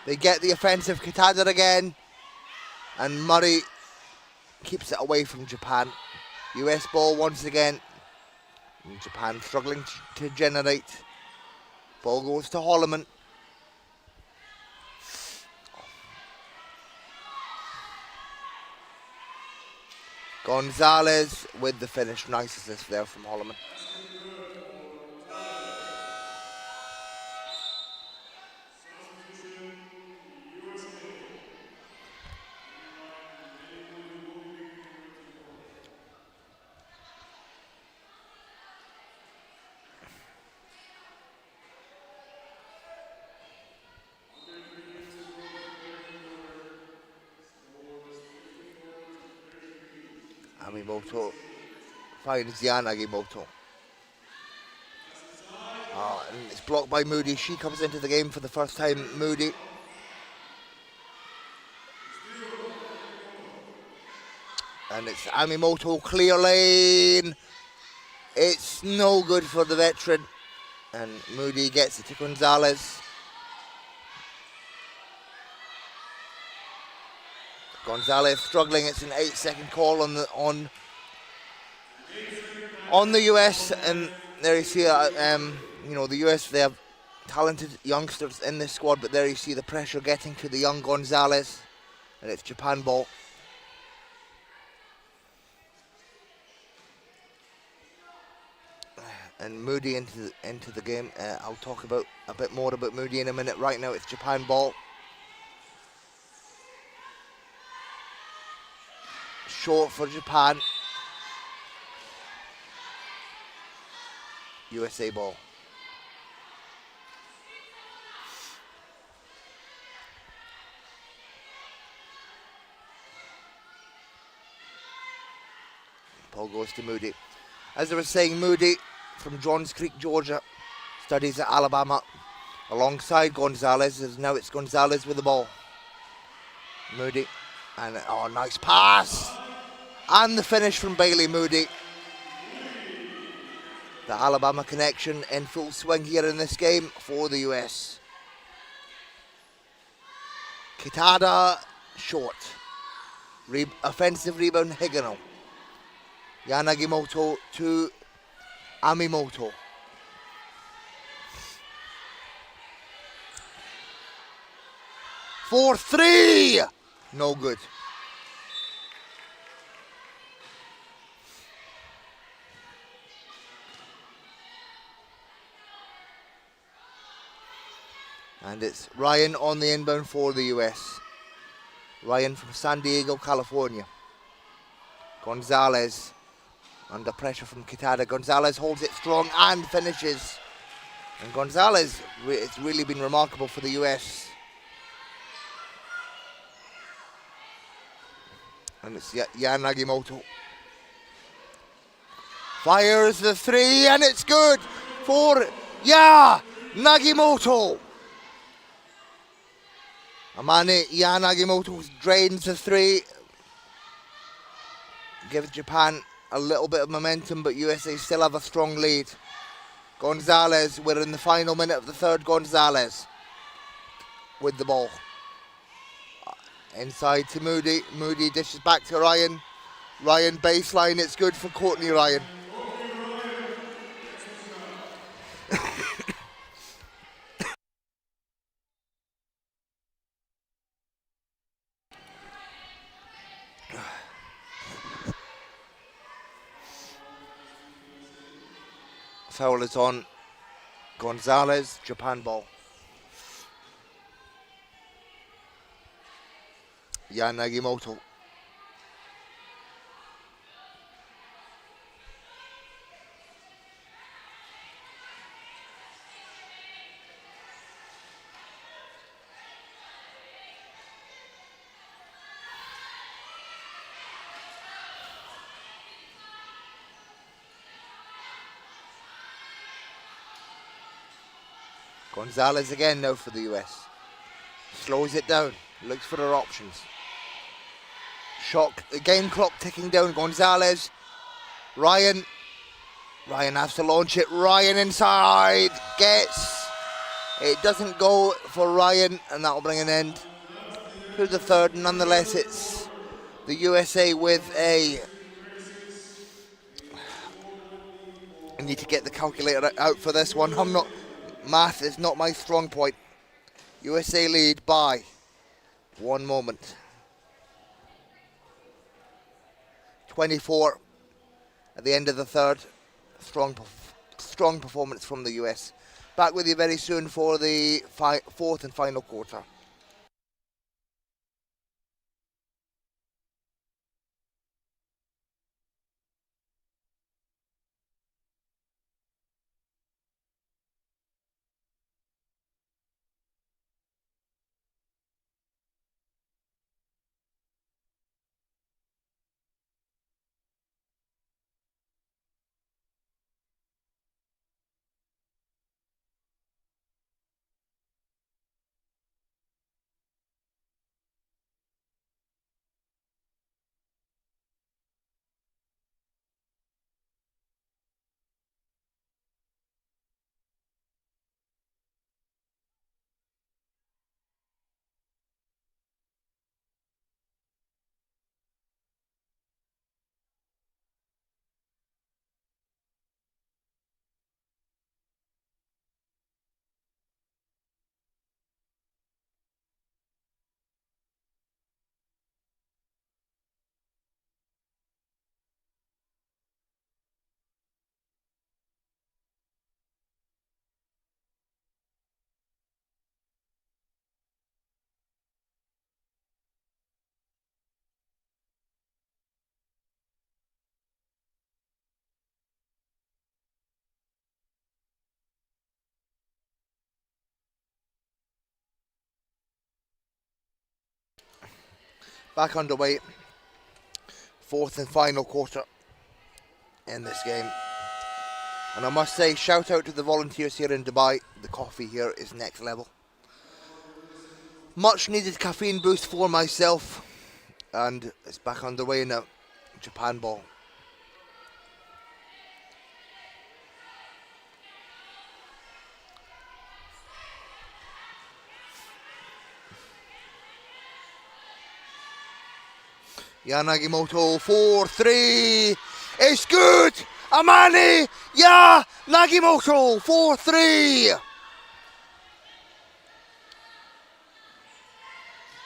They get the offensive. Kitada again. And Murray keeps it away from Japan. US ball once again. And Japan struggling to generate. Ball goes to Holloman. Gonzalez with the finish. Nice assist there from Holloman. Amimoto finds Yanagimoto. And it's blocked by Moody. She comes into the game for the first time, Moody. And it's Amimoto, clear lane. It's no good for the veteran. And Moody gets it to Gonzalez. Gonzalez struggling. It's an 8-second call on the US, and there you see, the US, they have talented youngsters in this squad, but there you see the pressure getting to the young Gonzalez, and it's Japan ball. And Moody into the game. I'll talk about a bit more about Moody in a minute. Right now, it's Japan ball. Short for Japan. USA ball. Ball goes to Moody. As I was saying, Moody from Johns Creek, Georgia, studies at Alabama alongside Gonzalez. As now it's Gonzalez with the ball. Moody. And nice pass. And the finish from Bailey Moody. The Alabama connection in full swing here in this game for the US. Kitada short. Offensive rebound Higino. Yanagimoto to Amimoto. For three! No good. And it's Ryan on the inbound for the US. Ryan from San Diego, California. Gonzalez under pressure from Kitada. Gonzalez holds it strong and finishes. And Gonzalez, it's really been remarkable for the US. And it's Yanagimoto. Fires the three and it's good for Nagimoto. Amane Yanagimoto drains the three. Gives Japan a little bit of momentum, but USA still have a strong lead. Gonzalez, we're in the final minute of the third. Gonzalez with the ball. Inside to Moody. Moody dishes back to Ryan. Ryan baseline, it's good for Courtney Ryan. Foul is on Gonzalez, Japan ball. Yanagimoto. Gonzalez again now for the US. Slows it down, looks for her options. Shot, the game clock ticking down. Gonzalez, Ryan, Ryan has to launch it. Ryan inside. Gets. It doesn't go for Ryan, and that will bring an end to the third. Nonetheless, it's the USA with a... I need to get the calculator out for this one. Math is not my strong point. USA lead by 1 moment. 24 at the end of the third. Strong performance from the US. Back with you very soon for the fourth and final quarter. Back underway. Fourth and final quarter in this game. And I must say, shout out to the volunteers here in Dubai. The coffee here is next level. Much needed caffeine boost for myself. And it's back underway now. Japan ball. Nagimoto 4-3. It's good. Amani. Yeah. Nagimoto 4-3.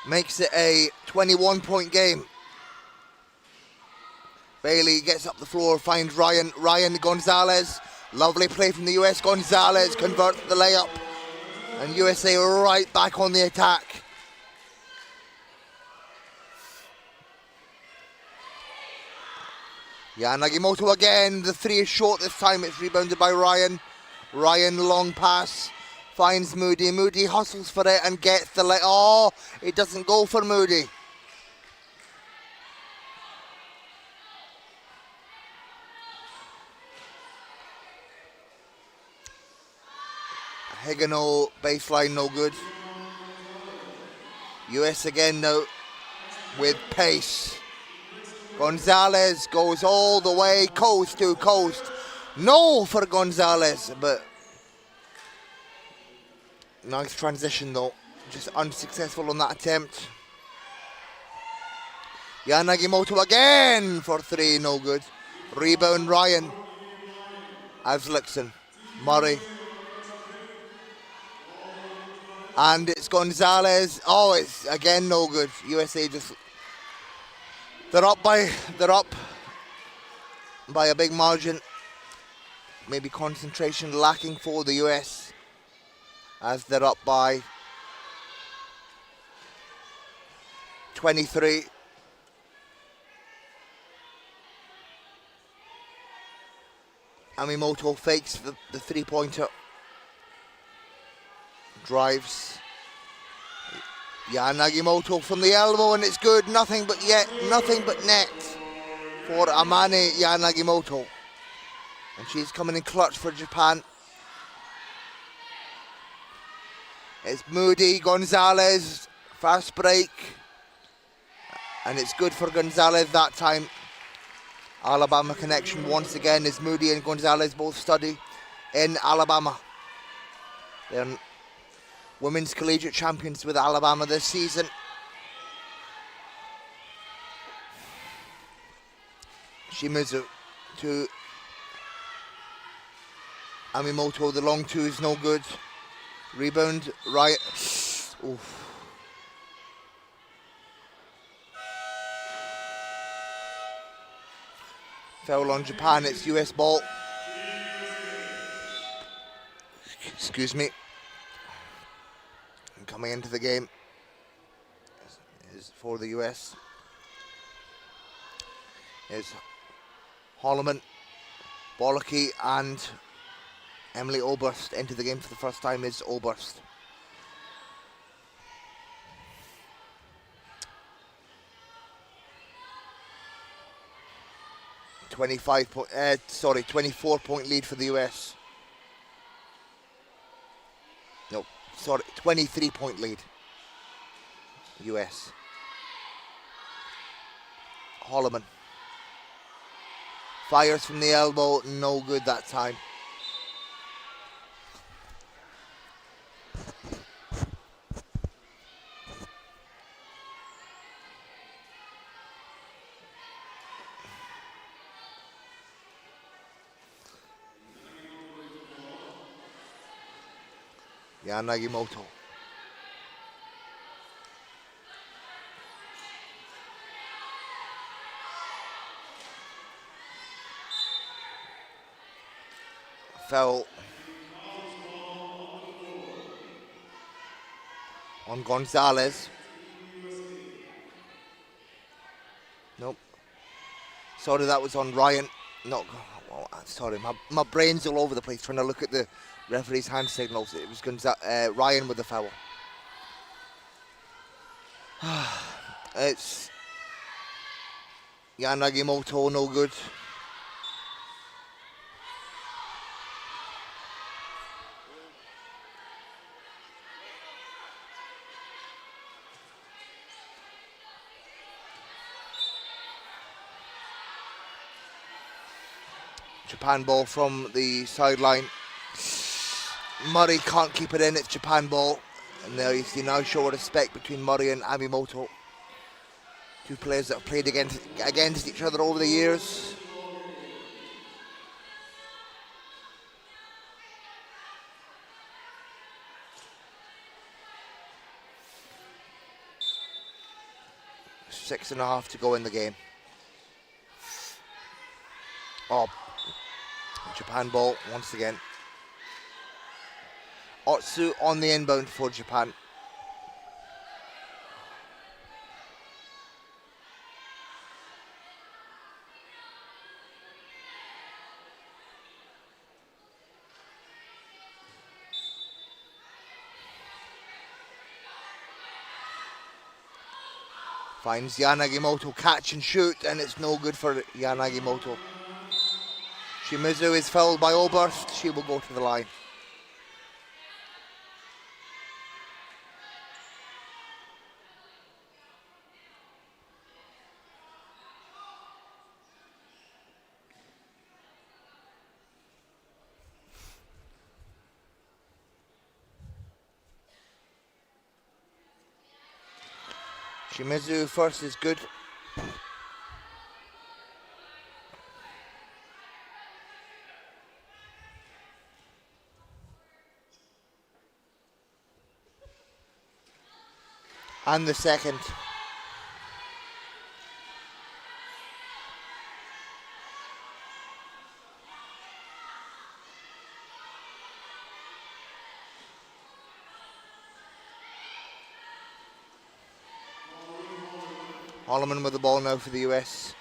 Makes it a 21-point game. Bailey gets up the floor, finds Ryan. Ryan Gonzalez. Lovely play from the US. Gonzalez converts the layup. And USA right back on the attack. Nagimoto again. The three is short this time. It's rebounded by Ryan. Ryan, long pass. Finds Moody. Moody hustles for it and gets the layup. Oh, it doesn't go for Moody. Higano baseline no good. US again now with pace. Gonzalez goes all the way coast to coast. No for Gonzalez, but nice transition though. Just unsuccessful on that attempt. Nagimoto again for three, no good. Rebound Ryan. Aslickson. Murray. And it's Gonzalez. Oh, it's again no good. USA just... They're up by a big margin. Maybe concentration lacking for the US as they're up by 23. Amimoto fakes the three-pointer. Drives. Nagimoto from the elbow and it's good. Nothing but net for Amane Nagimoto. And she's coming in clutch for Japan. It's Moody, Gonzalez, fast break. And it's good for Gonzalez that time. Alabama connection once again as Moody and Gonzalez both study in Alabama. They're women's collegiate champions with Alabama this season. Shimizu to Amimoto, the long two is no good. Rebound, right. Oof. Foul on Japan, it's US ball. Excuse me. And coming into the game is for the US. Is Holloman, Bollocky and Emily Oberst into the game for the first time is Oberst. — 24-point lead for the US. No, sorry, 23-point lead. US. Holloman. Fires from the elbow, no good that time. Yanagimoto. Foul on Gonzalez. Nope. Sorry, that was on Ryan. No, oh, sorry, my brain's all over the place trying to look at the referee's hand signals. It was Ryan with the foul. It's Yanagimoto, no good. Japan ball from the sideline. Murray can't keep it in, it's Japan ball. And there you see now show respect between Murray and Amimoto. Two players that have played against each other over the years. Six and a half to go in the game. Oh, Japan ball once again. Otsu on the inbound for Japan. Finds Yanagimoto, catch and shoot, and it's no good for Yanagimoto. Shimizu is fouled by Oberst. She will go to the line. Shimizu first is good. And the second. Holloman with the ball now for the US.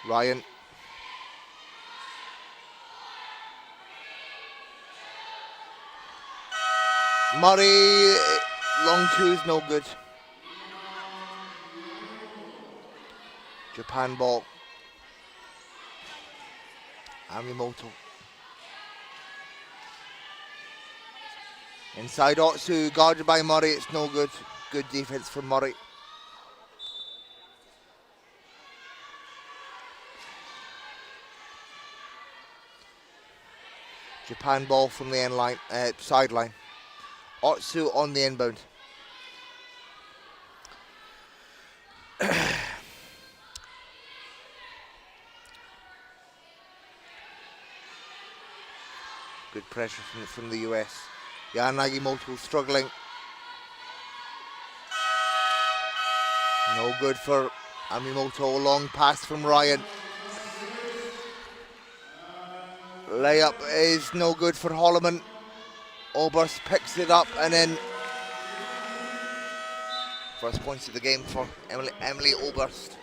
Ryan. Murray, long two is no good. Japan ball. Amimoto. Inside Otsu, guarded by Murray. It's no good. Good defense from Murray. Japan ball from the end line, sideline. Otsu on the inbound. Good pressure from the US. Yanagimoto struggling. No good for Amimoto. Long pass from Ryan. Layup is no good for Holloman. Oberst picks it up and then first points of the game for Emily Oberst.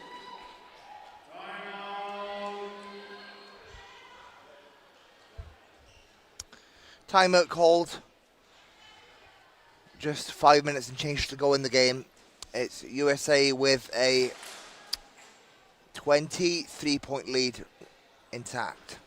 Timeout called. Just 5 minutes and change to go in the game. It's USA with a 23-point lead intact.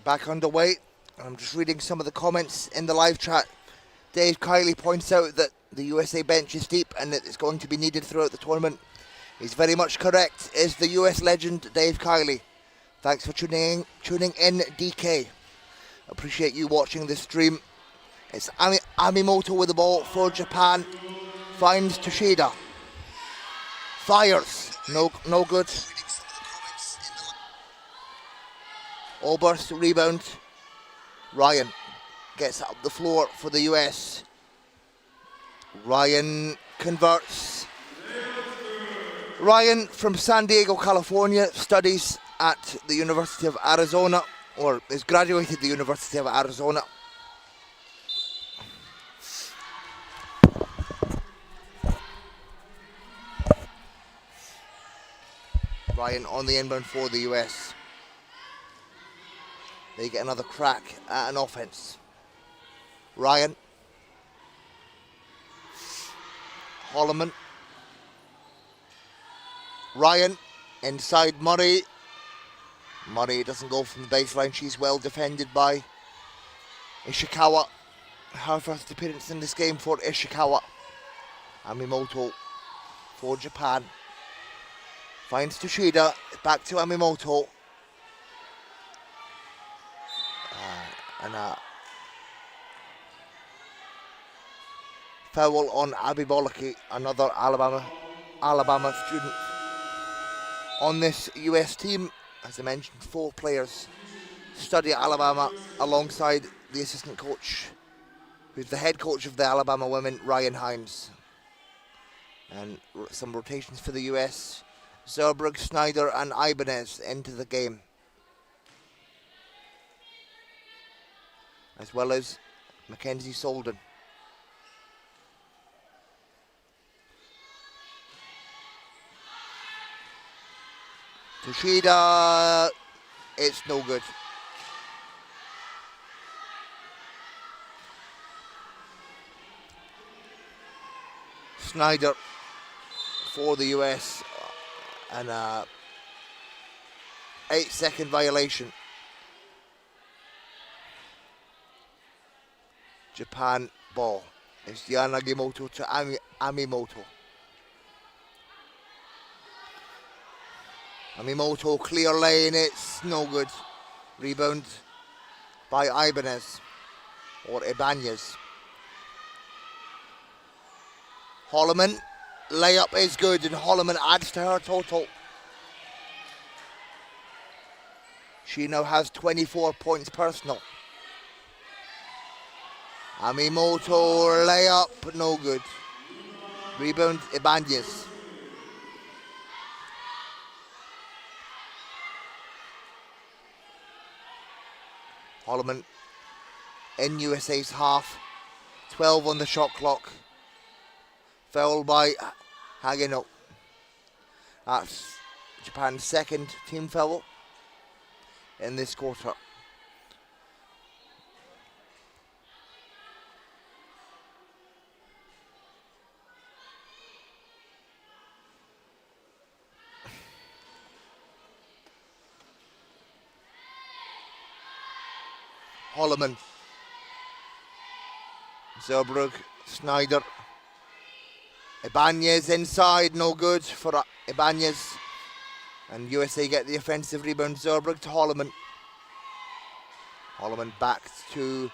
Back underway. I'm just reading some of the comments in the live chat. Dave Kiley points out that the USA bench is deep and that it's going to be needed throughout the tournament. He's very much correct. Is the US legend Dave Kiley. Thanks for tuning in, DK. Appreciate you watching this stream. It's Amimoto with the ball for Japan. Finds Toshida. Fires. No good. Oberst rebound. Ryan gets up the floor for the US. Ryan converts. Ryan from San Diego, California, studies at the University of Arizona, or is graduated the University of Arizona. Ryan on the inbound for the US. They get another crack at an offense. Ryan. Holloman. Ryan inside Murray. Murray doesn't go from the baseline. She's well defended by Ishikawa. Her first appearance in this game for Ishikawa. Amimoto for Japan. Finds Toshida. Back to Amimoto. And a foul on Abby Bollocky, another Alabama student. On this US team, as I mentioned, 4 players study at Alabama alongside the assistant coach, who's the head coach of the Alabama women, Ryan Hines. And some rotations for the US. Zerbrug, Snyder and Ibanez into the game, as well as Mackenzie Solden. Toshida, it's no good. Snyder for the US, and a 8-second violation. Japan ball. It's Yanagimoto to Amimoto. Amimoto, clear lane, it's no good. Rebound by Ibanez, or Ibanez. Holloman layup is good, and Holloman adds to her total. She now has 24 points personal. Amimoto layup, no good. Rebound, Ibanez. Holloman in USA's half. 12 on the shot clock. Foul by Hagino. That's Japan's second team foul in this quarter. Holloman, Zerbrugg, Snyder, Ibanez inside, no good for Ibanez, and USA get the offensive rebound. Zerbrugg to Holloman. Holloman back to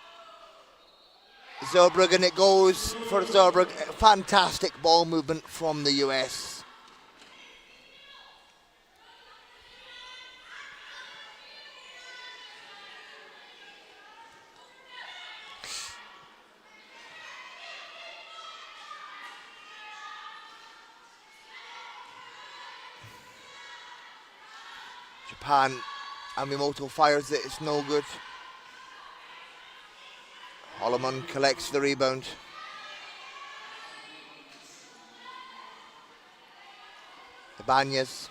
Zerbrugg, and it goes for Zerbrugg. Fantastic ball movement from the US. Japan, Amimoto fires it, it's no good. Holloman collects the rebound. Ibanez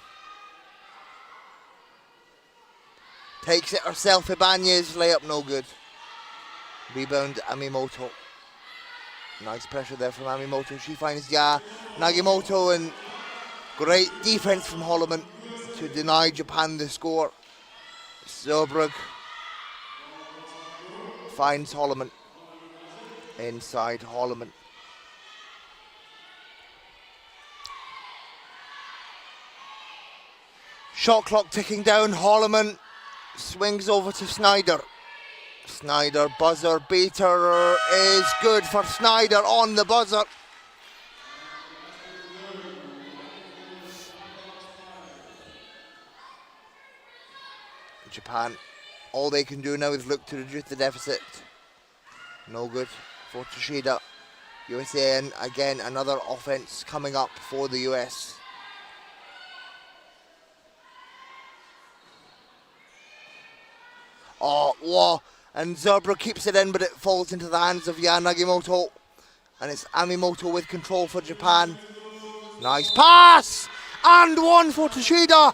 takes it herself. Ibanez layup, no good. Rebound, Amimoto. Nice pressure there from Amimoto. She finds Nagimoto, and great defense from Holloman to deny Japan the score. Zerbrugg finds Holloman. Inside Holloman. Shot clock ticking down. Holloman swings over to Snyder. Snyder buzzer beater is good for Snyder on the buzzer. Japan, all they can do now is look to reduce the deficit. No good for Toshida. USA in again, another offense coming up for the US. Oh, whoa. And Zerbrugg keeps it in, but it falls into the hands of Nagimoto. And it's Amimoto with control for Japan. Nice pass! And one for Toshida.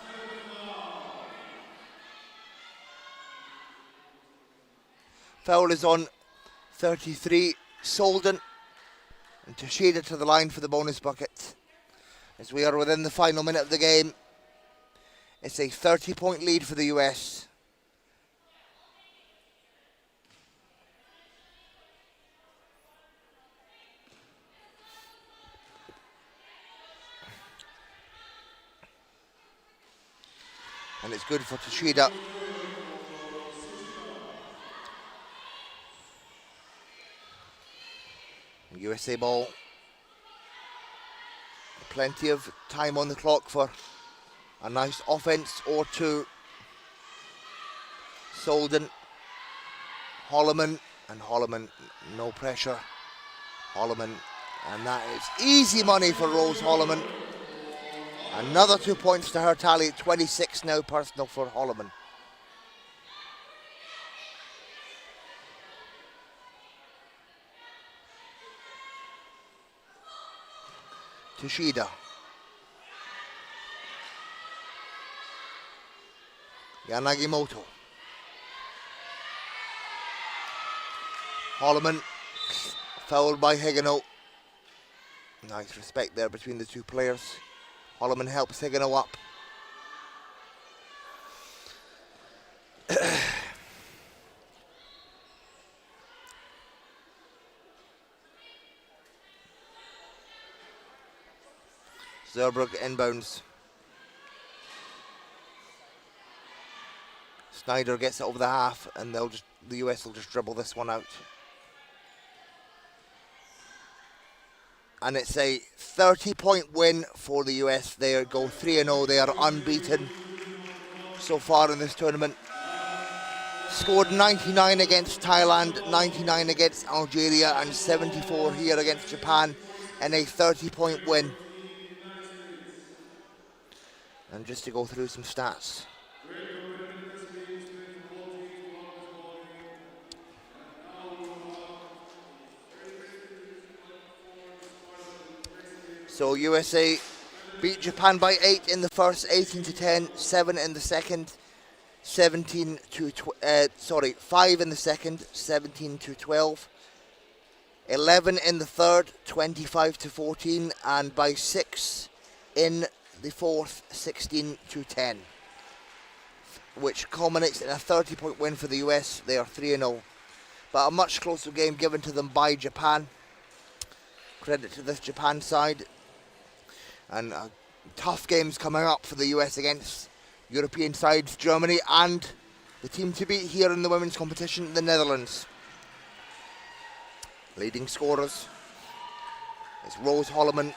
Foul is on 33, Solden. And Toshida to the line for the bonus bucket. As we are within the final minute of the game. It's a 30-point lead for the US. And it's good for Toshida. USA ball. Plenty of time on the clock for a nice offense or two. Solden, Holloman, and Holloman, no pressure. Holloman, and that is easy money for Rose Holloman. Another 2 points to her tally, 26 now personal for Holloman. Toshida. Nagimoto. Holloman, fouled by Higino. Nice respect there between the two players. Holloman helps Higino up. Zerbrugg inbounds. Snyder gets it over the half, and the US will just dribble this one out. And it's a 30-point win for the US. They go 3-0. They are unbeaten so far in this tournament. Scored 99 against Thailand, 99 against Algeria, and 74 here against Japan in a 30-point win. And just to go through some stats. So USA beat Japan by 8 in the first, 18-10, 7 in the second, 5 in the second, 17-12, 11 in the third, 25-14, and by 6 in the fourth, 16-10, which culminates in a 30-point win for the US. They are 3-0, but a much closer game given to them by Japan. Credit to this Japan side. And tough games coming up for the US against European sides, Germany, and the team to beat here in the women's competition, the Netherlands. Leading scorers is Rose Holloman.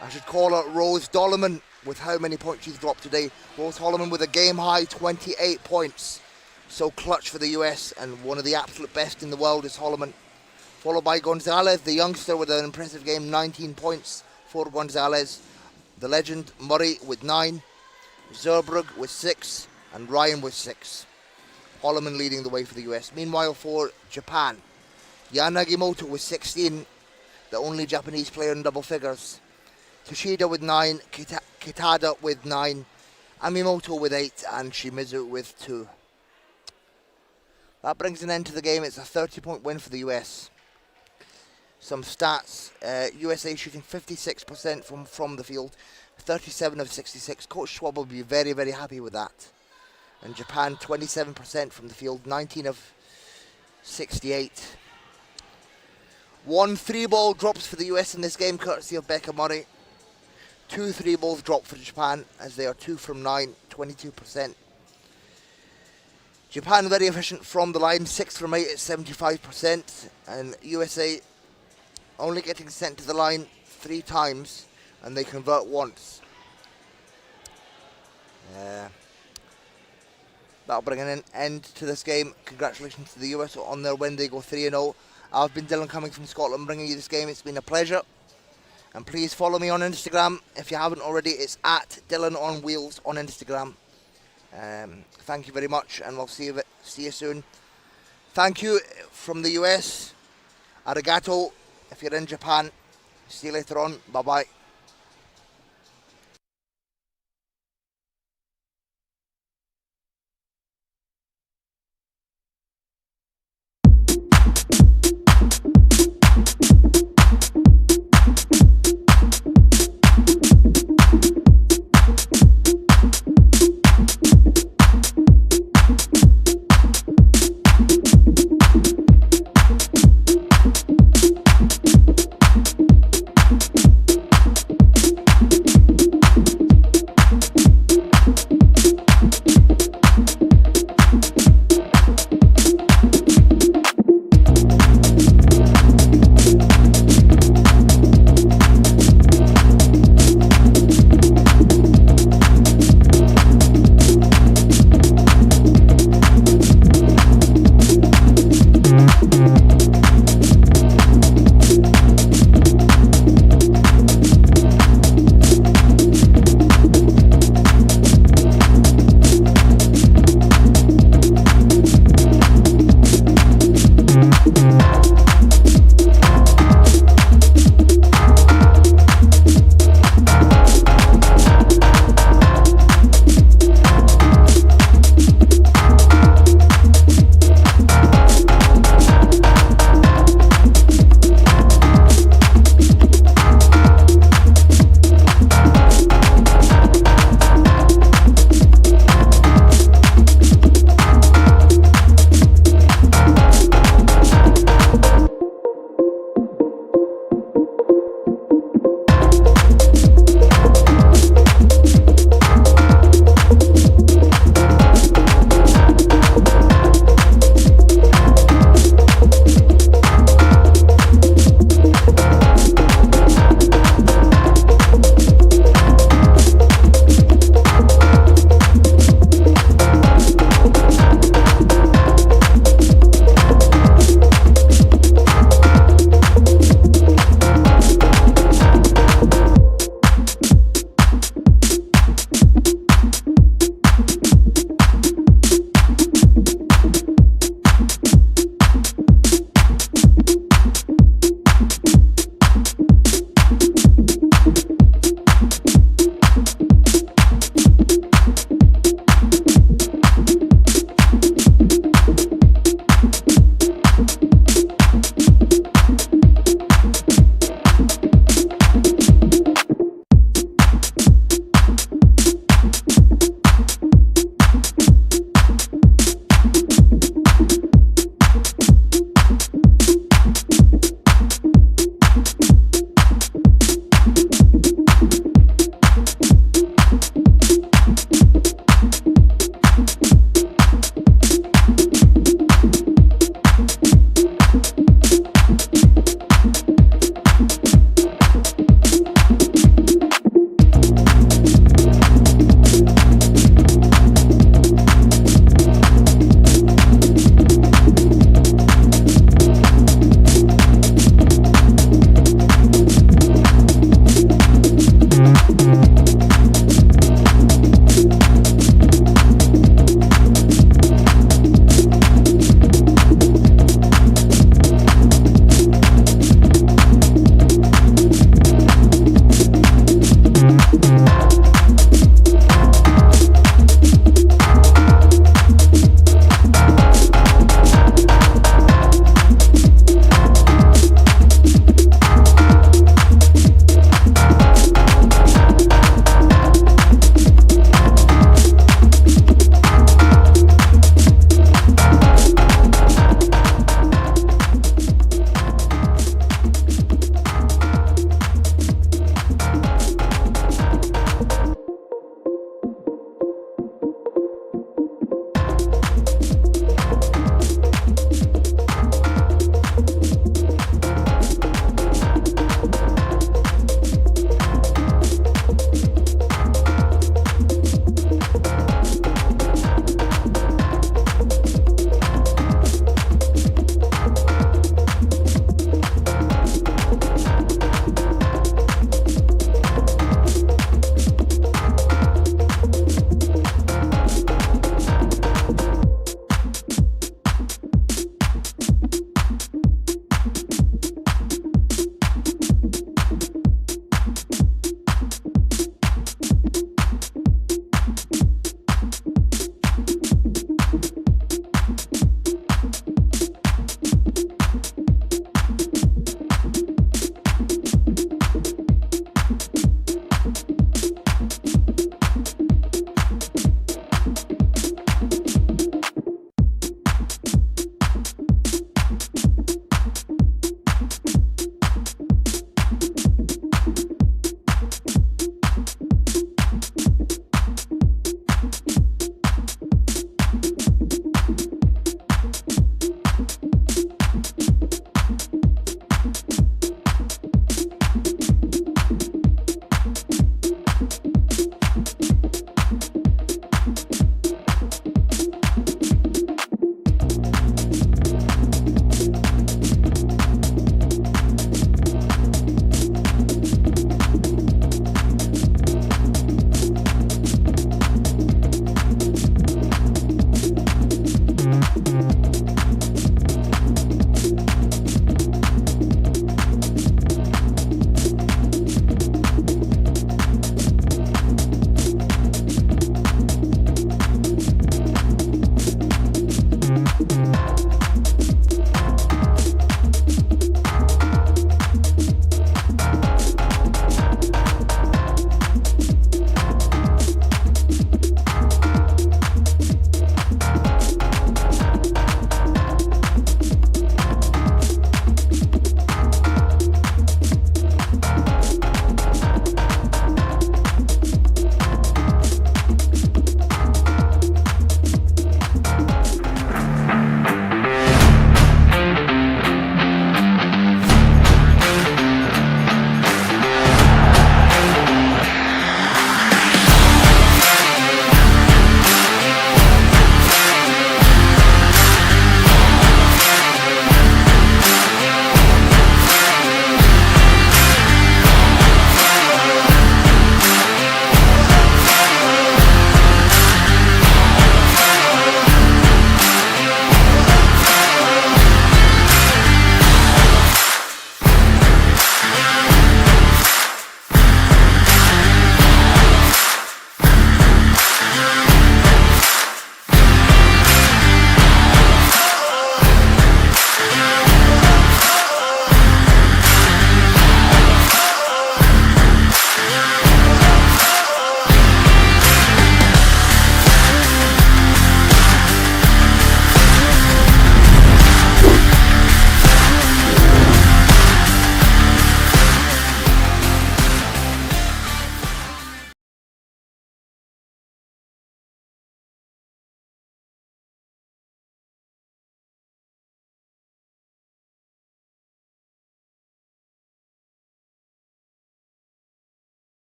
I should call her Rose Dolleman with how many points she's dropped today. Rose Holloman with a game-high 28 points. So clutch for the US, and one of the absolute best in the world is Holloman. Followed by Gonzalez, the youngster, with an impressive game, 19 points for Gonzalez. The legend Murray with 9, Zerbrug with 6, and Ryan with 6. Holloman leading the way for the US. Meanwhile, for Japan, Yanagimoto with 16, the only Japanese player in double figures. Toshida with 9, Kitada with 9, Amimoto with 8, and Shimizu with 2. That brings an end to the game. It's a 30-point win for the US. Some stats, USA shooting 56% from the field, 37 of 66. Coach Schwab will be very, very happy with that. And Japan, 27% from the field, 19 of 68. 1 3-ball drops for the US in this game, courtesy of Becca Murray. 2 3-balls dropped for Japan, as they are 2 from 9, 22%. Japan very efficient from the line, 6 from 8 at 75%. And USA only getting sent to the line 3 times, and they convert once. That'll bring an end to this game. Congratulations to the US on their win. They go 3-0. I've been Dylan Cummings from Scotland, bringing you this game. It's been a pleasure. And please follow me on Instagram. If you haven't already, it's at Dylan on Wheels on Instagram. Thank you very much, and we'll see you soon. Thank you from the US. Arigato. If you're in Japan, see you later on. Bye-bye.